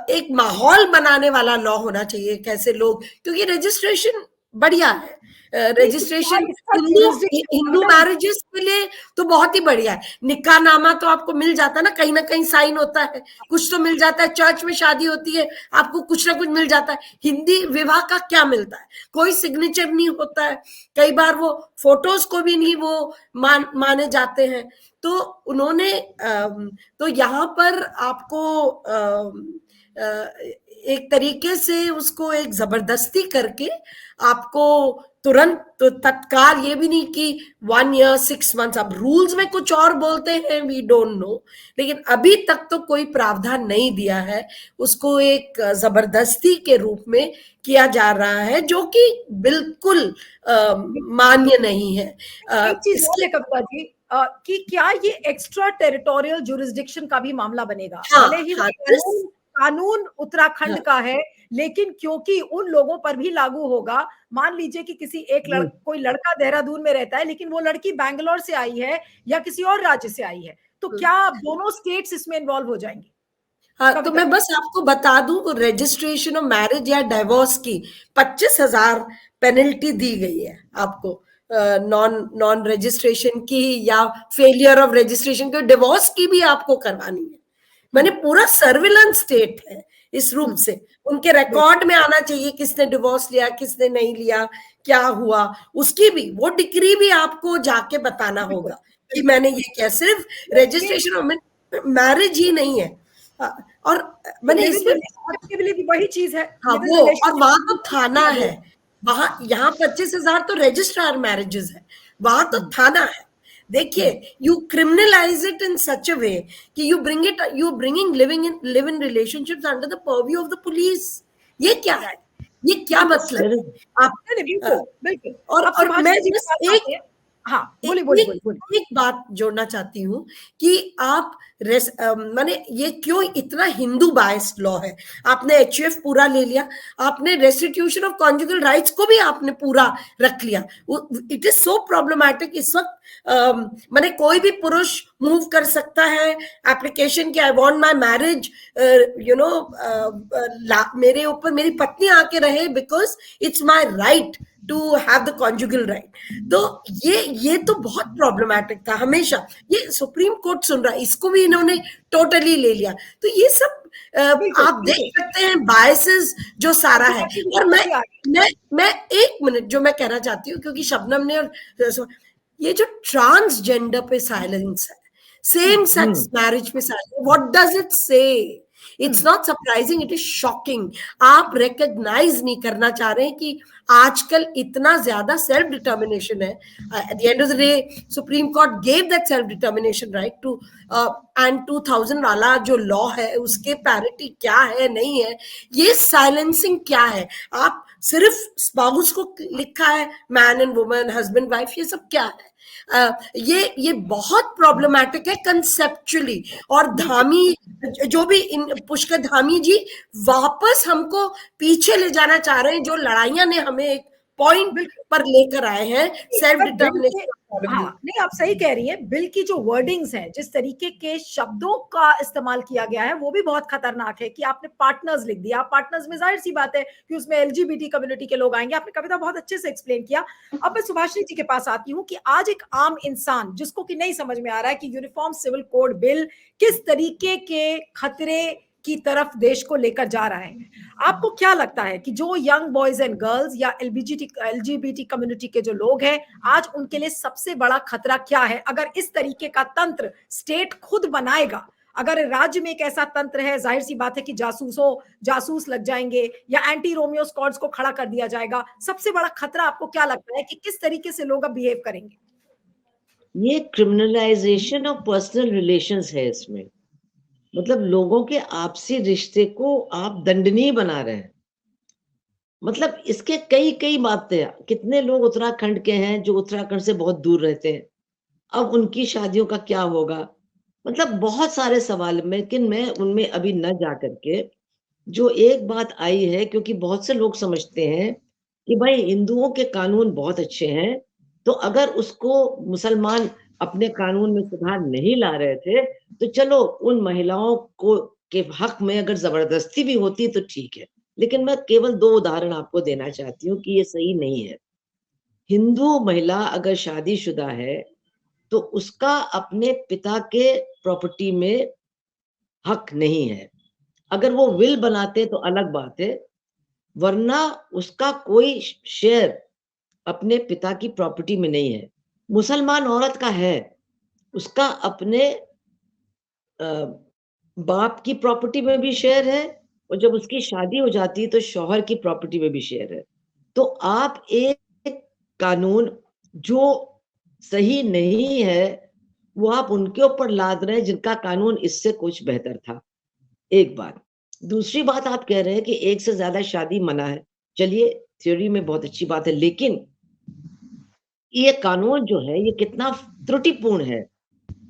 एक माहौल बनाने वाला लॉ होना चाहिए, कैसे लोग, क्योंकि रजिस्ट्रेशन बढ़िया है, रजिस्ट्रेशन हिंदू मैरिजेस के लिए तो बहुत ही बढ़िया है। निकाह नामा तो आपको मिल जाता है ना कहीं साइन होता है, कुछ तो मिल जाता है। चर्च में शादी होती है, आपको कुछ ना कुछ मिल जाता है। हिंदी विवाह का क्या मिलता है? कोई सिग्नेचर नहीं होता है, कई बार वो फोटोज को भी नहीं वो माने जाते हैं। तो उन्होंने तो यहाँ पर आपको एक तरीके से उसको एक जबरदस्ती करके आपको तुरंत तो तत्काल, ये भी नहीं कि 1 year 6 months, अब रूल्स में कुछ और बोलते हैं, वी डोंट नो, लेकिन अभी तक तो कोई प्रावधान नहीं दिया है, उसको एक जबरदस्ती के रूप में किया जा रहा है, जो कि बिल्कुल मान्य नहीं है। एक चीज और इसके है कविता जी, कि क्या ये एक्स्ट्रा टेरिटोरियल जुरिस्डिक्शन का भी मामला बनेगा? हाँ, भले ही वो हाँ, कानून उत्तराखंड हाँ, का है, लेकिन क्योंकि उन लोगों पर भी लागू होगा, मान लीजिए कि किसी एक कोई लड़का देहरादून में रहता है, लेकिन वो लड़की बैंगलोर से आई है या किसी और राज्य से आई है, तो क्या दोनों स्टेट्स इसमें इन्वॉल्व हो जाएंगी? हाँ, तो मैं बस आपको बता दूं, रजिस्ट्रेशन ऑफ मैरिज या डिवोर्स की 25,000 पेनल्टी दी गई है आपको, नॉन नॉन रजिस्ट्रेशन की या फेलियर ऑफ रजिस्ट्रेशन की, डिवोर्स की भी आपको करवानी है। मैंने पूरा सर्विलेंस स्टेट है इस रूप से, उनके रिकॉर्ड में आना चाहिए किसने डिवोर्स लिया, किसने नहीं लिया, क्या हुआ, उसकी भी वो डिग्री भी आपको जाके बताना होगा कि मैंने ये किया। सिर्फ रजिस्ट्रेशन ऑफ मैरिज ही नहीं है। और मैंने इसमें के लिए भी वही चीज है। हाँ, वो, और वहां तो थाना है, वहां, यहाँ 25,000 तो रजिस्ट्रार मैरिजेस है, वहां तो थाना है। देखिए, यू क्रिमिनलाइज इट इन सच अ वे कि you bringing live in relationships under the purview of the police. ये क्या है, ये क्या मतलब? आप बिल्कुल। और मैं बस एक हाँ, बोलिए। एक बात जोड़ना चाहती हूँ कि आप माने ये क्यों इतना हिंदू बायस्ड लॉ है? आपने एचयूएफ पूरा ले लिया, आपने रेस्टिट्यूशन ऑफ कॉन्जुगल राइट्स को भी आपने पूरा रख लिया। इट इज सो प्रॉब्लमैटिक इस वक्त। माने कोई भी पुरुष मूव कर सकता है एप्लीकेशन कि आई वांट माय मैरिज, मेरे ऊपर मेरी पत्नी आके रहे, because it's my right to have the conjugal right. तो ये तो बहुत प्रॉब्लमैटिक था हमेशा। ये सुप्रीम कोर्ट सुन रहा है, इसको भी इन्होंने टोटली ले लिया। तो ये सब आप देख सकते हैं बायसेस जो सारा है। और मैं एक मिनट जो मैं कहना चाहती हूँ, क्योंकि शबनम ने ये जो ट्रांसजेंडर पे साइलेंस है, सेम सेक्स मैरिज पे silence, what does it say? It's not surprising, it is shocking. आप रिकॉग्नाइज नहीं करना चाह रहे हैं कि आजकल इतना ज्यादा सेल्फ डिटर्मिनेशन है। At the end of the day supreme court gave that self determination right too, and 2000 वाला जो लॉ है उसके पैरिटी क्या है, नहीं है, ये साइलेंसिंग क्या है? आप सिर्फ स्पाउस को लिखा है, man and woman, husband wife, ये सब क्या है? ये बहुत प्रॉब्लमैटिक है कंसेप्चुअली। और धामी जो भी पुष्कर धामी जी वापस हमको पीछे ले जाना चाह रहे हैं, जो लड़ाइयां ने हमें एक पॉइंट पर लेकर आए हैं, सेल्फ डिटर्मिनेशन। हाँ, नहीं, आप सही कह रही हैं। बिल की जो वर्डिंग्स हैं, जिस तरीके के शब्दों का इस्तेमाल किया गया है, वो भी बहुत खतरनाक है। कि आपने पार्टनर्स लिख दिया, पार्टनर्स में जाहिर सी बात है कि उसमें एलजीबीटी कम्युनिटी के लोग आएंगे। आपने कविता बहुत अच्छे से एक्सप्लेन किया। अब मैं सुभाषिनी जी के पास आती हूँ कि आज एक आम इंसान जिसको कि नहीं समझ में आ रहा है कि यूनिफॉर्म सिविल कोड बिल किस तरीके के खतरे की तरफ देश को लेकर जा रहा है, आपको क्या लगता है कि जो यंग बॉयज एंड गर्ल्स या एलजीबीटी कम्युनिटी के जो लोग हैं, आज उनके लिए सबसे बड़ा खतरा क्या है? अगर इस तरीके का तंत्र स्टेट खुद बनाएगा, अगर राज्य में एक ऐसा तंत्र है, जाहिर सी बात है कि जासूस लग जाएंगे या एंटी रोमियो स्क्वाड्स को खड़ा कर दिया जाएगा। सबसे बड़ा खतरा आपको क्या लगता है कि किस तरीके से लोग अब बिहेव करेंगे? ये क्रिमिनलाइजेशन ऑफ पर्सनल रिलेशंस है। इसमें मतलब लोगों के आपसी रिश्ते को आप दंडनीय बना रहे हैं। मतलब इसके कई बातें, कितने लोग उत्तराखंड के हैं जो उत्तराखंड से बहुत दूर रहते हैं, अब उनकी शादियों का क्या होगा? मतलब बहुत सारे सवाल, लेकिन मैं उनमें अभी न जा करके जो एक बात आई है, क्योंकि बहुत से लोग समझते हैं कि भाई हिंदुओं के कानून बहुत अच्छे हैं, तो अगर उसको मुसलमान अपने कानून में सुधार नहीं ला रहे थे, तो चलो उन महिलाओं को के हक में अगर जबरदस्ती भी होती तो ठीक है। लेकिन मैं केवल 2 उदाहरण आपको देना चाहती हूँ कि ये सही नहीं है। हिंदू महिला अगर शादीशुदा है तो उसका अपने पिता के प्रॉपर्टी में हक नहीं है। अगर वो विल बनाते तो अलग बात है, वरना उसका कोई शेयर अपने पिता की प्रॉपर्टी में नहीं है। मुसलमान औरत का है, उसका अपने बाप की प्रॉपर्टी में भी शेयर है और जब उसकी शादी हो जाती है तो शौहर की प्रॉपर्टी में भी शेयर है। तो आप एक कानून जो सही नहीं है वो आप उनके ऊपर लाद रहे हैं जिनका कानून इससे कुछ बेहतर था। एक बात। दूसरी बात, आप कह रहे हैं कि एक से ज्यादा शादी मना है। चलिए, थ्योरी में बहुत अच्छी बात है, लेकिन ये कानून जो है ये कितना त्रुटिपूर्ण है।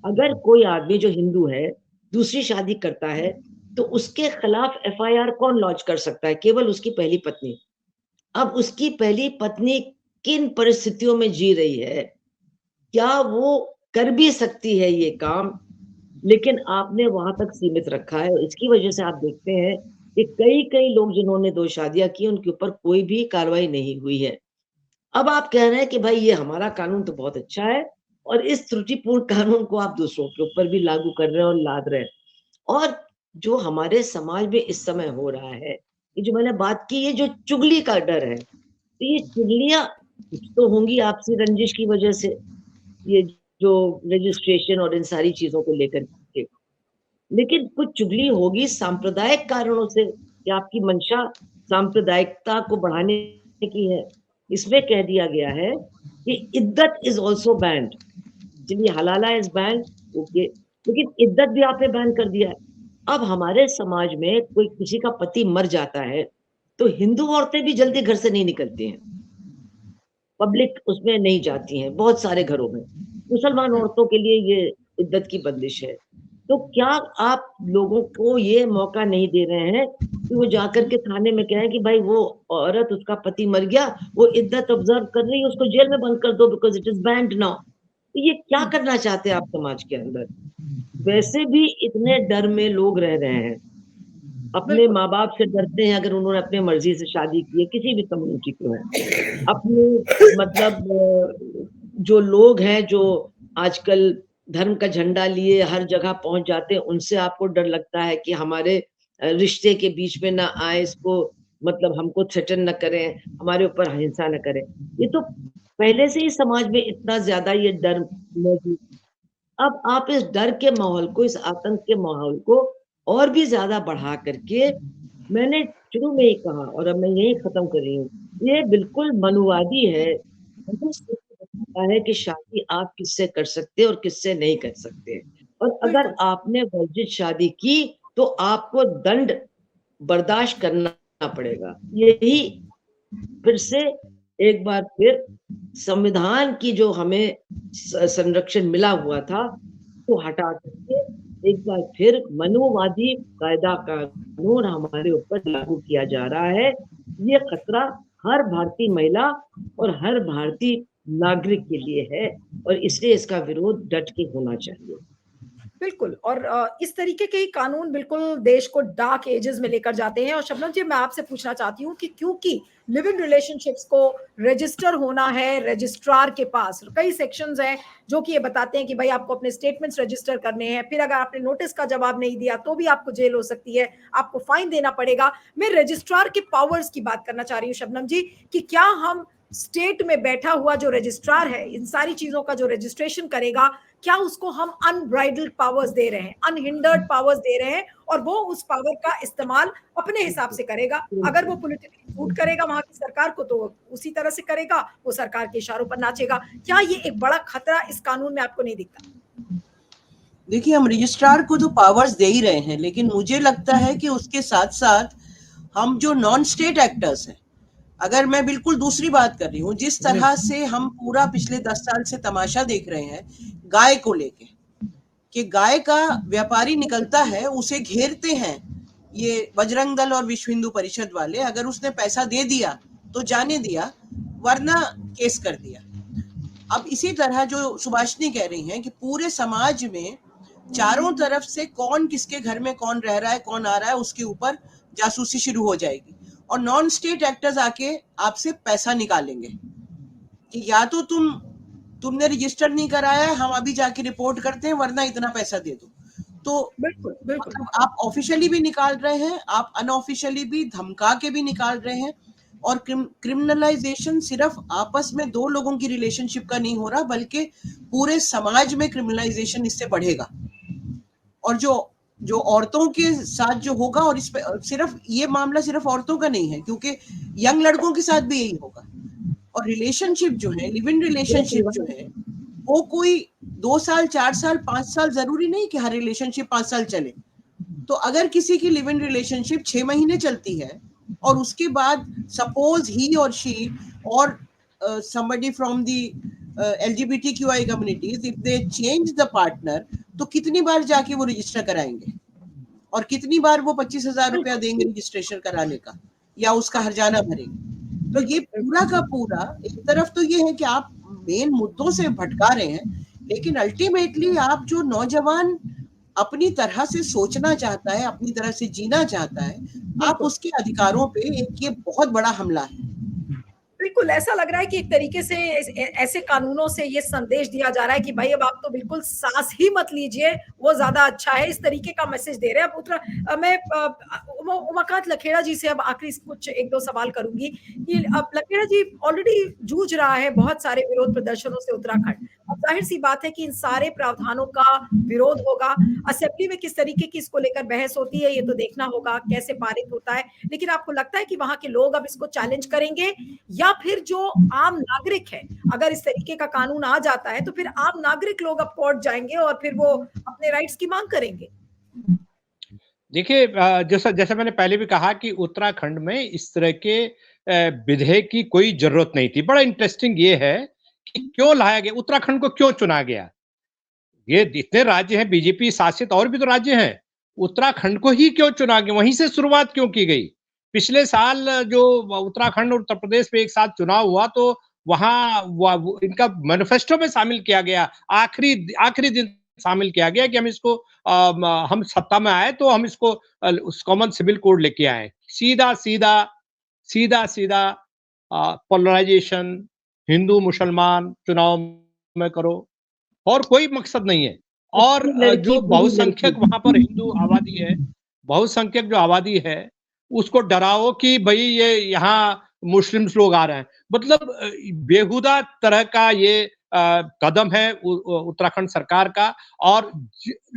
अगर कोई आदमी जो हिंदू है दूसरी शादी करता है तो उसके खिलाफ एफआईआर कौन लॉन्च कर सकता है? केवल उसकी पहली पत्नी। अब उसकी पहली पत्नी किन परिस्थितियों में जी रही है, क्या वो कर भी सकती है ये काम? लेकिन आपने वहां तक सीमित रखा है। इसकी वजह से आप देखते हैं कि कई लोग जिन्होंने 2 शादियां की उनके ऊपर कोई भी कार्रवाई नहीं हुई है। अब आप कह रहे हैं कि भाई ये हमारा कानून तो बहुत अच्छा है और इस त्रुटिपूर्ण कानून को आप दूसरों के ऊपर भी लागू कर रहे हैं और लाद रहे हैं। और जो हमारे समाज में इस समय हो रहा है, ये जो मैंने बात की, ये जो चुगली का डर है, तो ये चुगलियां कुछ तो होंगी आपसी रंजिश की वजह से, ये जो रजिस्ट्रेशन और इन सारी चीजों को लेकर के, लेकिन कुछ चुगली होगी सांप्रदायिक कारणों से कि आपकी मंशा सांप्रदायिकता को बढ़ाने की है। इसमें कह दिया गया है कि इद्दत इज ऑल्सो बैंड। चलिए, हलाला इज बैंड, ओके, लेकिन इद्दत भी आपने बैन कर दिया है। अब हमारे समाज में कोई किसी का पति मर जाता है तो हिंदू औरतें भी जल्दी घर से नहीं निकलती हैं, पब्लिक उसमें नहीं जाती हैं बहुत सारे घरों में। मुसलमान औरतों के लिए ये इद्दत की बंदिश है। तो क्या आप लोगों को ये मौका नहीं दे रहे हैं कि वो जाकर के थाने में कहें कि भाई वो औरत, उसका पति मर गया, वो इद्दत ऑब्जर्व कर रही है, उसको जेल में बंद कर दो because it is band now. तो ये क्या करना चाहते हैं आप समाज के अंदर? वैसे भी इतने डर में लोग रह रहे हैं, अपने बिल्कुल। माँ बाप से डरते हैं अगर उन्होंने अपने मर्जी से शादी की है, किसी भी कम्युनिटी को है। अपने मतलब जो लोग हैं जो आजकल धर्म का झंडा लिए हर जगह पहुंच जाते हैं, उनसे आपको डर लगता है कि हमारे रिश्ते के बीच में ना आए, इसको मतलब हमको थ्रेटन न करें, हमारे ऊपर हिंसा न करें। ये तो पहले से ही समाज में इतना ज्यादा ये डर मौजूद। अब आप इस डर के माहौल को, इस आतंक के माहौल को और भी ज्यादा बढ़ा करके, मैंने शुरू में ही कहा और अब मैं यही खत्म कर रही हूँ, ये बिल्कुल मनुवादी है। मनुस्मृति बताता है कि शादी आप किससे कर सकते हैं और किससे नहीं कर सकते, और अगर बिल्कुल। आपने वर्जित शादी की तो आपको दंड बर्दाश्त करना पड़ेगा। यही फिर से एक बार फिर संविधान की जो हमें संरक्षण मिला हुआ था तो हटा करके एक बार फिर मनुवादी कायदा कानून हमारे ऊपर लागू किया जा रहा है। ये खतरा हर भारतीय महिला और हर भारतीय नागरिक के लिए है और इसलिए इसका विरोध डट के होना चाहिए। बिल्कुल। और इस तरीके के ही कानून बिल्कुल देश को डार्क एजेस में लेकर जाते हैं। और शबनम जी, मैं आपसे पूछना चाहती हूँ कि क्योंकि लिव इन रिलेशनशिप्स को रजिस्टर होना है रजिस्ट्रार के पास, कई सेक्शंस हैं जो कि ये बताते हैं कि भाई आपको अपने स्टेटमेंट्स रजिस्टर करने हैं, फिर अगर आपने नोटिस का जवाब नहीं दिया तो भी आपको जेल हो सकती है, आपको फाइन देना पड़ेगा। मैं रजिस्ट्रार के पावर्स की बात करना चाह रही हूँ शबनम जी, कि क्या हम स्टेट में बैठा हुआ जो रजिस्ट्रार है, इन सारी चीजों का जो रजिस्ट्रेशन करेगा, क्या उसको हम अनब्राइडल्ड पावर्स दे रहे हैं, अनहिंडर्ड पावर्स दे रहे हैं, और वो उस पावर का इस्तेमाल अपने हिसाब से करेगा? अगर वो पॉलिटिकली सूट करेगा वहां की सरकार को तो उसी तरह से करेगा, वो सरकार के इशारों पर नाचेगा। क्या ये एक बड़ा खतरा इस कानून में आपको नहीं दिखता? देखिए, हम रजिस्ट्रार को तो पावर्स दे ही रहे हैं, लेकिन मुझे लगता है कि उसके साथ साथ हम जो नॉन स्टेट एक्टर्स हैं, अगर मैं बिल्कुल दूसरी बात कर रही हूँ, जिस तरह से हम पूरा पिछले 10 साल से तमाशा देख रहे हैं गाय को लेके, कि गाय का व्यापारी निकलता है, उसे घेरते हैं ये बजरंग दल और विश्व हिंदू परिषद वाले, अगर उसने पैसा दे दिया तो जाने दिया, वरना केस कर दिया। अब इसी तरह जो सुभाषिनी कह रही हैं कि पूरे समाज में चारों तरफ से कौन किसके घर में कौन रह रहा है, कौन आ रहा है, उसके ऊपर जासूसी शुरू हो जाएगी और नॉन स्टेट एक्टर्स आके आपसे पैसा निकालेंगे कि या तो तुमने रजिस्टर नहीं कराया है, हम अभी जाके रिपोर्ट करते हैं, वरना इतना पैसा दे दो। तो बिल्कुल बिल्कुल। मतलब आप ऑफिशियली भी निकाल रहे हैं, आप अनऑफिशियली भी धमका के भी निकाल रहे हैं। और क्रिमिनलाइजेशन सिर्फ आपस में 2 लोगों की रिलेशनशिप का नहीं हो रहा, बल्कि पूरे समाज में क्रिमिनलाइजेशन इससे बढ़ेगा। और जो जो औरतों के साथ जो होगा, और इस पे सिर्फ ये मामला सिर्फ औरतों का नहीं है, क्योंकि यंग लड़कों के साथ भी यही होगा। और रिलेशनशिप जो है, लिव इन रिलेशनशिप जो है, वो कोई 2 साल 4 साल 5 साल जरूरी नहीं कि हर रिलेशनशिप 5 साल चले। तो अगर किसी की लिव इन रिलेशनशिप 6 महीने चलती है और उसके बाद सपोज ही और शी और somebody from the LGBTQI communities, if they change the partner, तो कितनी बार जाके वो रजिस्टर कराएंगे और कितनी बार वो 25,000 रुपया देंगे रजिस्ट्रेशन कराने का, या उसका हर्जाना भरेंगे। तो ये पूरा का पूरा, एक तरफ तो ये है कि आप मेन मुद्दों से भटका रहे हैं, लेकिन अल्टीमेटली आप जो नौजवान अपनी तरह से सोचना चाहता है, अपनी तरह से जीना चाहता है, आप उसके अधिकारों पे एक ये बहुत बड़ा हमला है। बिल्कुल ऐसा लग रहा है कि एक तरीके से ऐसे कानूनों से ये संदेश दिया जा रहा है कि भाई अब आप तो बिल्कुल सांस ही मत लीजिए, वो ज्यादा अच्छा है, इस तरीके का मैसेज दे रहे हैं। अब मैं उमाकांत लखेड़ा जी से अब आखिरी कुछ 1-2 सवाल करूंगी कि अब लखेड़ा जी ऑलरेडी जूझ रहा है बहुत सारे विरोध प्रदर्शनों से उत्तराखंड। अब जाहिर सी बात है कि इन सारे प्रावधानों का विरोध होगा, असेंबली में किस तरीके की इसको लेकर बहस होती है ये तो देखना होगा, कैसे पारित होता है। लेकिन आपको लगता है कि वहां के लोग अब इसको चैलेंज करेंगे, या फिर जो आम नागरिक है, अगर इस तरीके का कानून आ जाता है तो फिर आम नागरिक लोग अब कोर्ट जाएंगे और फिर वो अपने राइट्स की मांग करेंगे? देखिए, जैसा मैंने पहले भी कहा कि उत्तराखंड में इस तरह के विधेयक की कोई जरूरत नहीं थी। बड़ा इंटरेस्टिंग ये है कि क्यों लाया गया, उत्तराखंड को क्यों चुना गया। ये इतने राज्य हैं बीजेपी शासित, और भी तो राज्य हैं, उत्तराखंड को ही क्यों चुना गया, वहीं से शुरुआत क्यों की गई। पिछले साल जो उत्तराखंड और उत्तर प्रदेश में एक साथ चुनाव हुआ तो वहां इनका मैनिफेस्टो में शामिल किया गया, आखिरी दिन शामिल किया गया कि हम इसको हम सत्ता में आए तो हम इसको कॉमन सिविल कोड लेके आए। सीधा सीधा पोलराइजेशन, हिंदू मुसलमान चुनाव में करो, और कोई मकसद नहीं है। और जो बहुसंख्यक वहां पर हिंदू आबादी है, बहुसंख्यक जो आबादी है, उसको डराओ कि भाई ये यहाँ मुस्लिम्स लोग आ रहे हैं। मतलब बेहुदा तरह का ये कदम है उत्तराखंड सरकार का। और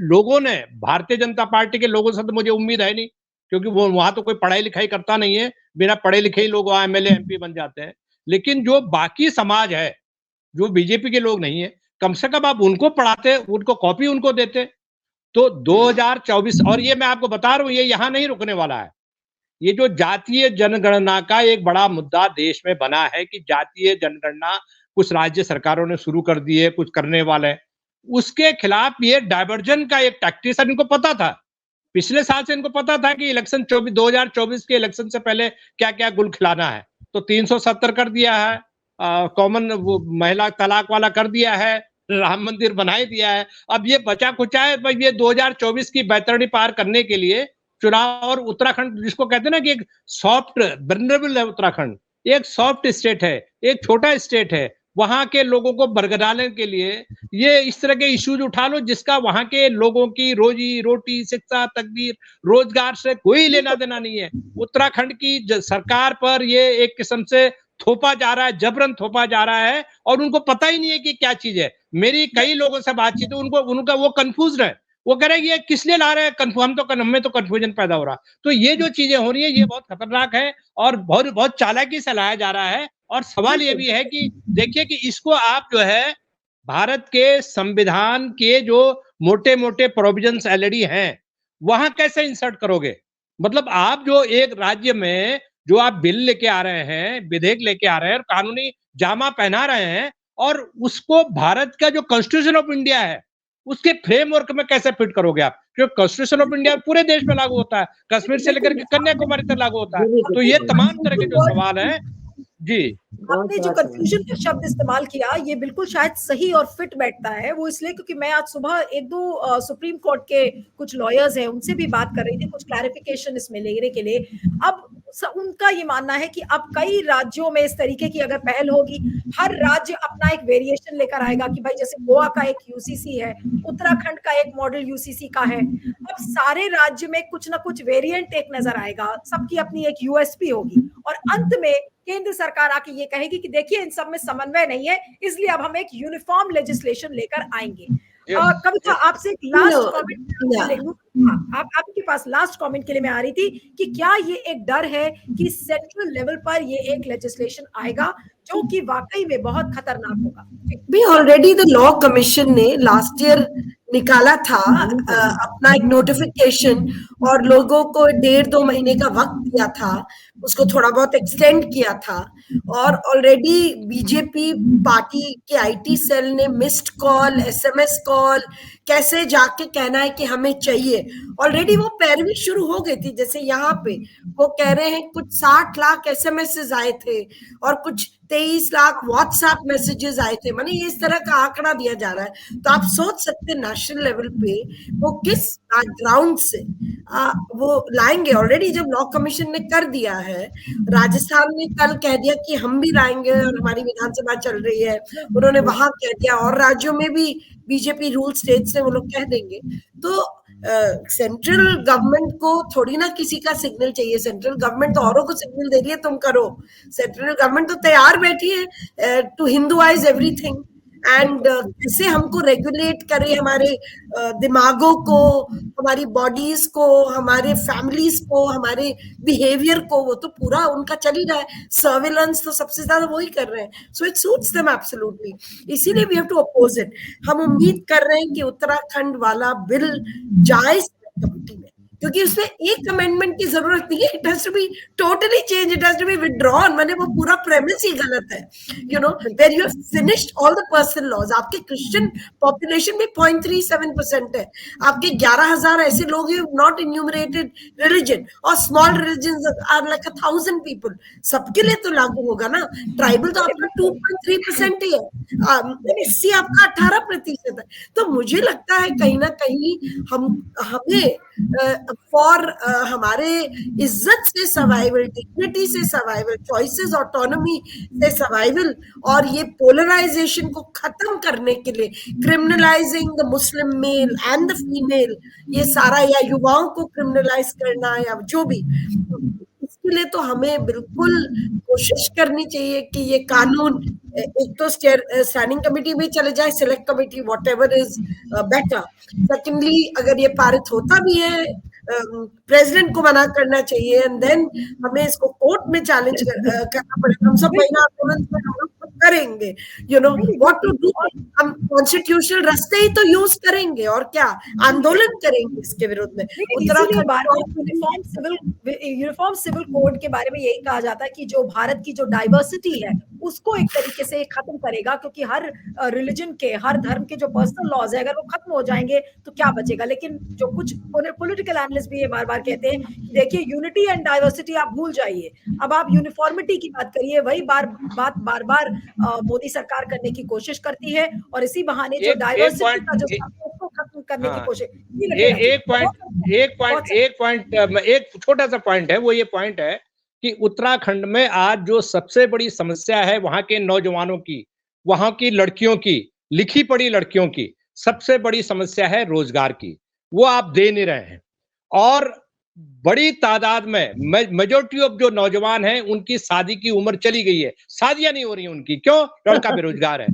लोगों ने, भारतीय जनता पार्टी के लोगों से तो मुझे उम्मीद है नहीं, क्योंकि वो वहां तो कोई पढ़ाई लिखाई करता नहीं है, बिना पढ़े लिखे ही लोग वहां एमएलए एमपी बन जाते हैं। लेकिन जो बाकी समाज है, जो बीजेपी के लोग नहीं है, कम से कम आप उनको पढ़ाते, उनको कॉपी उनको देते। तो 2024, और ये मैं आपको बता रहा हूं, ये यहां नहीं रुकने वाला है। ये जो जातीय जनगणना का एक बड़ा मुद्दा देश में बना है कि जातीय जनगणना कुछ राज्य सरकारों ने शुरू कर दी है, कुछ करने वाले हैं, उसके खिलाफ ये डायवर्जन का एक टैक्टिक्स है। इनको पता था, पिछले साल से इनको पता था कि इलेक्शन 2024 के इलेक्शन से पहले क्या क्या गुल खिलाना है। तो 370 कर दिया है, कॉमन वो महिला तलाक वाला कर दिया है, राम मंदिर बना ही दिया है। अब ये बचा कुचा है, ये 2024 की बैतरणी पार करने के लिए चुनाव। और उत्तराखंड जिसको कहते हैं ना कि एक सॉफ्ट वल्नरेबल है, उत्तराखंड एक सॉफ्ट स्टेट है, एक छोटा स्टेट है, वहां के लोगों को बरगलाने के लिए ये इस तरह के इश्यूज उठा लो जिसका वहां के लोगों की रोजी रोटी, शिक्षा, तकदीर, रोजगार से कोई लेना देना नहीं है। उत्तराखंड की सरकार पर ये एक किस्म से थोपा जा रहा है, जबरन थोपा जा रहा है, और उनको पता ही नहीं है कि क्या चीज है। मेरी कई लोगों से बातचीत है, उनका वो कंफ्यूज है, वो कह रहे हैं ये किस लिए ला रहे हैं, हमें तो कंफ्यूजन पैदा हो रहा। तो ये जो चीजें हो रही है ये बहुत खतरनाक है और बहुत बहुत चालाकी से लाया जा रहा है। और सवाल ये भी है कि देखिए कि इसको आप जो है भारत के संविधान के जो मोटे मोटे प्रोविजंस ऑलरेडी हैं वहां कैसे इंसर्ट करोगे। मतलब आप जो एक राज्य में जो आप बिल लेके आ रहे हैं, विधेयक लेके आ रहे हैं, कानूनी जामा पहना रहे हैं, और उसको भारत का जो कॉन्स्टिट्यूशन ऑफ इंडिया है उसके फ्रेमवर्क में कैसे फिट करोगे आप, क्योंकि कॉन्स्टिट्यूशन ऑफ इंडिया पूरे देश में लागू होता है, कश्मीर से लेकर के कन्याकुमारी तक लागू होता है। तो ये तमाम तरह के जो सवाल है जी, आपने जो कंफ्यूजन का शब्द इस्तेमाल किया ये बिल्कुल शायद सही और फिट बैठता है। वो इसलिए क्योंकि मैं आज सुबह 1-2 सुप्रीम कोर्ट के कुछ लॉयर्स हैं उनसे भी बात कर रही थी, कुछ क्लैरिफिकेशन इसमें लेने के लिए। अब उनका ये मानना है कि अब कई राज्यों में इस तरीके की अगर पहल होगी, हर राज्य अपना एक वेरिएशन लेकर आएगा कि भाई जैसे गोवा का एक यूसीसी है, उत्तराखंड का एक मॉडल यूसीसी का है। अब सारे राज्य में कुछ ना कुछ वेरिएंट एक नजर आएगा, सबकी अपनी एक यूएसपी होगी, और अंत में केंद्र सरकार आके ये कहेगी कि देखिए इन सब में समन्वय नहीं है, इसलिए अब हम एक यूनिफॉर्म लेजिस्लेशन लेकर आएंगे। कविता, आपसे एक लास्ट No, कमेंट yeah. ले लूं। आप आपके पास लास्ट कमेंट के लिए मैं आ रही थी कि क्या ये एक डर है कि सेंट्रल लेवल पर ये एक लेजिस्लेशन आएगा जो कि वाकई में बहुत खतरनाक होगा? भी ऑलरेडी द लॉ कमीशन ने लास्ट ईयर निकाला था अपना एक नोटिफिकेशन, और लोगों को 1.5-2 महीने का वक्त दिया था, उसको थोड़ा बहुत एक्सटेंड किया था, और ऑलरेडी बीजेपी पार्टी के आईटी सेल ने मिस्ड कॉल, एसएमएस कॉल, कैसे जाके कहना है कि हमें चाहिए, ऑलरेडी वो पैरवी शुरू हो गई थी। जैसे यहाँ पे वो कह रहे हैं कुछ 60 लाख एसएमएस आए थे और कुछ 23 लाख व्हाट्सएप मैसेजेस आए थे, माने ये इस तरह का आंकड़ा दिया जा रहा है। तो आप सोच सकते हैं नेशनल लेवल पे वो किस बैकग्राउंड से वो लाएंगे। ऑलरेडी जब लॉ कमीशन ने कर दिया है, राजस्थान ने कल कह दिया कि हम भी लाएंगे और हमारी विधानसभा चल रही है, उन्होंने वहां कह दिया, और राज्यों में भी बीजेपी रूल स्टेट से वो लोग कह देंगे। तो सेंट्रल गवर्नमेंट को थोड़ी ना किसी का सिग्नल चाहिए, सेंट्रल गवर्नमेंट तो औरों को सिग्नल दे रही है तुम करो। सेंट्रल गवर्नमेंट तो तैयार बैठी है टू हिंदुआइज एवरीथिंग, एंड कैसे हमको रेगुलेट करे, हमारे दिमागों को, हमारी बॉडीज को, हमारे फैमिलीज को, हमारे बिहेवियर को, वो तो पूरा उनका चल ही रहा है। सर्विलेंस तो सबसे ज्यादा वही कर रहे हैं, so it suits them absolutely. इसीलिए we have to oppose it. हम उम्मीद कर रहे हैं कि उत्तराखंड वाला बिल जाए कमेटी में, क्योंकि उसमें एक अमेंडमेंट की जरूरत नहीं है, it has to be totally change, it has to be withdrawn. माने वो पूरा प्रेमिस ही गलत है, you know, where you have finished all the personal laws. आपके क्रिश्चियन पॉपुलेशन में 0.37% है, आपके 11,000 ऐसे लोग हैं नॉट इन्यूमरेटेड रिलीजन, और small religion are like 1,000 people, सबके लिए तो लागू होगा ना। ट्राइबल तो आपका 2.3% ही है, एससी आपका 18% है। तो मुझे लगता है कहीं ना कहीं हमें फॉर हमारे इज्जत से सर्वाइवल, डिग्निटी से सर्वाइवल, चॉइसेस, ऑटोनॉमी से सर्वाइवल, और ये पोलराइजेशन को खत्म करने के लिए, criminalising the Muslim male and the female, ये सारा, या युवाओं को क्रिमिनलाइज करना, या जो भी, इसके लिए तो हमें बिल्कुल कोशिश करनी चाहिए कि ये कानून एक तो स्टैंडिंग कमेटी में चले जाए, select committee, whatever is better. Secondly, अगर ये पारित होता भी है, प्रेसिडेंट को मना करना चाहिए, एंड देन हमें इसको कोर्ट में चैलेंज करना पड़ेगा। हम सब महिला आंदोलन में हम लोग करेंगे, you know what to do. हम कॉन्स्टिट्यूशनल रास्ते ही तो यूज करेंगे, और क्या आंदोलन करेंगे इसके विरुद्ध में। उत्तराखंड यूनिफॉर्म सिविल कोड के बारे में यही कहा जाता है कि जो भारत की जो डाइवर्सिटी है उसको एक तरीके से खत्म करेगा, क्योंकि हर रिलीजन के, हर धर्म के जो पर्सनल लॉज है, अगर वो खत्म हो जाएंगे तो क्या बचेगा। लेकिन जो कुछ पॉलिटिकल एनालिस्ट भी ये बार बार कहते हैं कि देखिए, यूनिटी एंड डाइवर्सिटी आप भूल जाइए, अब आप यूनिफॉर्मिटी की बात करिए। वही बार बार मोदी सरकार करने की कोशिश करती है, और इसी बहाने जो डाइवर्सिटी का जो उसको खत्म करने की कोशिश। एक छोटा सा पॉइंट है, वो ये पॉइंट है कि उत्तराखंड में आज जो सबसे बड़ी समस्या है वहां के नौजवानों की, वहां की लड़कियों की, लिखी पढ़ी लड़कियों की सबसे बड़ी समस्या है रोजगार की। वो आप दे नहीं रहे हैं, और बड़ी तादाद में मेजोरिटी ऑफ जो नौजवान हैं उनकी शादी की उम्र चली गई है, शादियां नहीं हो रही उनकी। क्यों? लड़का बेरोजगार है,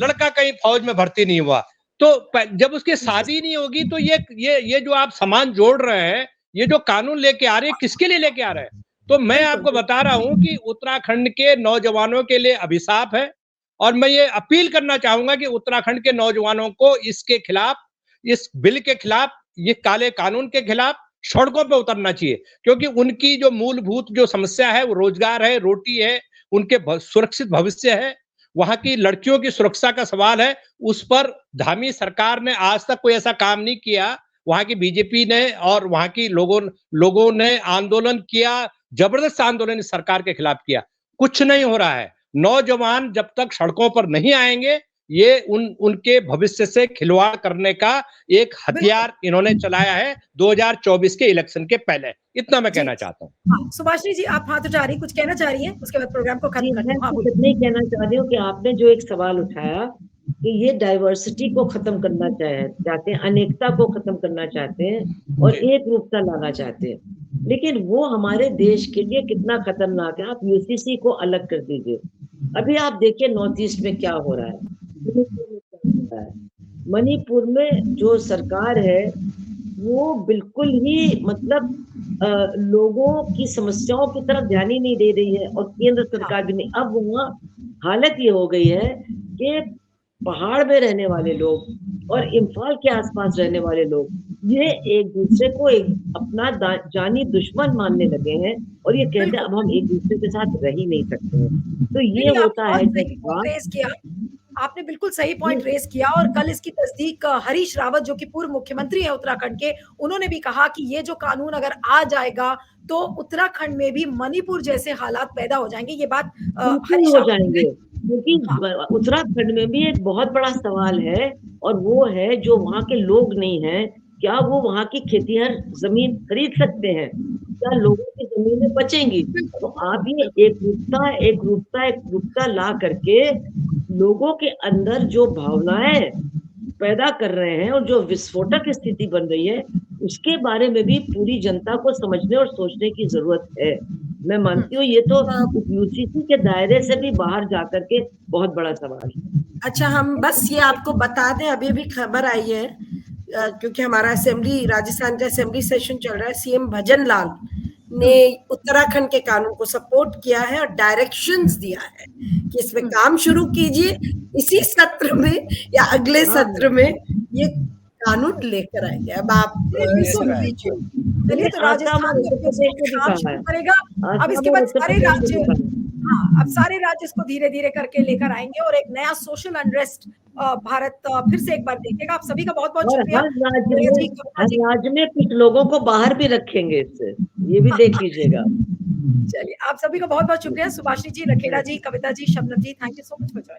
लड़का कहीं फौज में भर्ती नहीं हुआ। तो जब उसकी शादी नहीं होगी तो ये जो आप सामान जोड़ रहे हैं, ये जो कानून लेके आ रहे हैं, किसके लिए लेके आ रहे हैं? तो मैं आपको बता रहा हूं कि उत्तराखंड के नौजवानों के लिए अभिशाप है, और मैं ये अपील करना चाहूंगा कि उत्तराखंड के नौजवानों को इसके खिलाफ, इस बिल के खिलाफ, ये काले कानून के खिलाफ सड़कों पे उतरना चाहिए, क्योंकि उनकी जो मूलभूत जो समस्या है वो रोजगार है, रोटी है, उनके सुरक्षित भविष्य है, वहां की लड़कियों की सुरक्षा का सवाल है। उस पर धामी सरकार ने आज तक कोई ऐसा काम नहीं किया। वहां की बीजेपी ने और वहां की लोगों ने आंदोलन किया, जबरदस्त आंदोलन इस सरकार के खिलाफ किया, कुछ नहीं हो रहा है। नौजवान जब तक सड़कों पर नहीं आएंगे, ये उनके भविष्य से खिलवाड़ करने का एक हथियार इन्होंने चलाया है 2024 के इलेक्शन के पहले। इतना मैं कहना चाहता हूँ। हाँ, सुभाषिनी जी, आप हाथ उठा रही, कुछ कहना चाह रही हैं? उसके बाद प्रोग्राम को खत्म करते हैं। हाँ, नहीं कहना चाह रही हूँ कि आपने जो एक सवाल उठाया कि ये डाइवर्सिटी को खत्म करना चाहते हैं, अनेकता को खत्म करना चाहते हैं और एक रूपता लाना चाहते हैं, लेकिन वो हमारे देश के लिए कितना खतरनाक है। आप यूसीसी को अलग कर दीजिए, अभी आप देखिए नॉर्थ ईस्ट में क्या हो रहा है, मणिपुर में जो सरकार है वो बिल्कुल ही मतलब लोगों की समस्याओं की तरफ ध्यान ही नहीं दे रही है, और केंद्र सरकार भी नहीं। अब वहाँ हालत ये हो गई है कि पहाड़ में रहने वाले लोग और इम्फाल के आसपास रहने वाले लोग ये एक दूसरे को एक अपना जानी दुश्मन मानने लगे हैं, और ये कहते हैं अब हम एक दूसरे के साथ रह ही नहीं सकते हैं। तो ये नहीं, होता है आपने जब बहुत बात रेस किया। आपने बिल्कुल सही पॉइंट रेस किया, और कल इसकी तस्दीक हरीश रावत जो कि पूर्व मुख्यमंत्री हैं उत्तराखंड के, उन्होंने भी कहा कि ये जो कानून अगर आ जाएगा तो उत्तराखंड में भी मणिपुर जैसे हालात पैदा हो जाएंगे। ये बात बिल्कुल हरीश हो रावत ने जाएंगे, क्योंकि हाँ, उत्तराखंड में भी एक बहुत बड़ा सवाल है, और वो है जो वहाँ के लोग नहीं हैं, क्या वो वहाँ की खेतिहर जमीन खरीद सकते हैं? क्या लोगों की जमीनें बचेंगी? तो आप ये एकरूपता ला करके लोगों के अंदर जो भावनाएं पैदा कर रहे हैं और जो विस्फोटक स्थिति बन रही है, उसके बारे में भी पूरी जनता को समझने और सोचने की जरूरत है। मैं मानती हूँ ये तो इस यूसीसी के दायरे से भी बाहर जाकर के बहुत बड़ा सवाल है। अच्छा, हम बस ये आपको बता दें, अभी भी खबर आई है क्योंकि हमारा असेंबली, राजस्थान का असेंबली सेशन चल रहा है, सीएम भजन लाल ने उत्तराखंड के कानून को सपोर्ट किया है और डायरेक्शंस दिया है कि इसमें काम शुरू कीजिए, इसी सत्र में या अगले सत्र में ये कानून लेकर आएंगे। अब आप सुन लीजिए। चलिए, तो राजस्थान में उत्तर प्रदेश में भी काम कहा शुरू है, करेगा। अब इसके आसाम और बाद उत्तर सारे प्रदेश में राज्य, भी कहा है। हाँ, अब सारे राज्य इसको धीरे धीरे करके लेकर आएंगे और एक नया सोशल अनरेस्ट भारत फिर से एक बार देखेगा। आप सभी का बहुत बहुत और शुक्रिया। हर राज्य में कुछ लोगों को बाहर भी रखेंगे इससे, ये भी देख लीजिएगा। चलिए, आप सभी का बहुत बहुत शुक्रिया। Subhashini ji, Rakhela ji, Kavita ji, Shabnam ji, thank you so much for joining.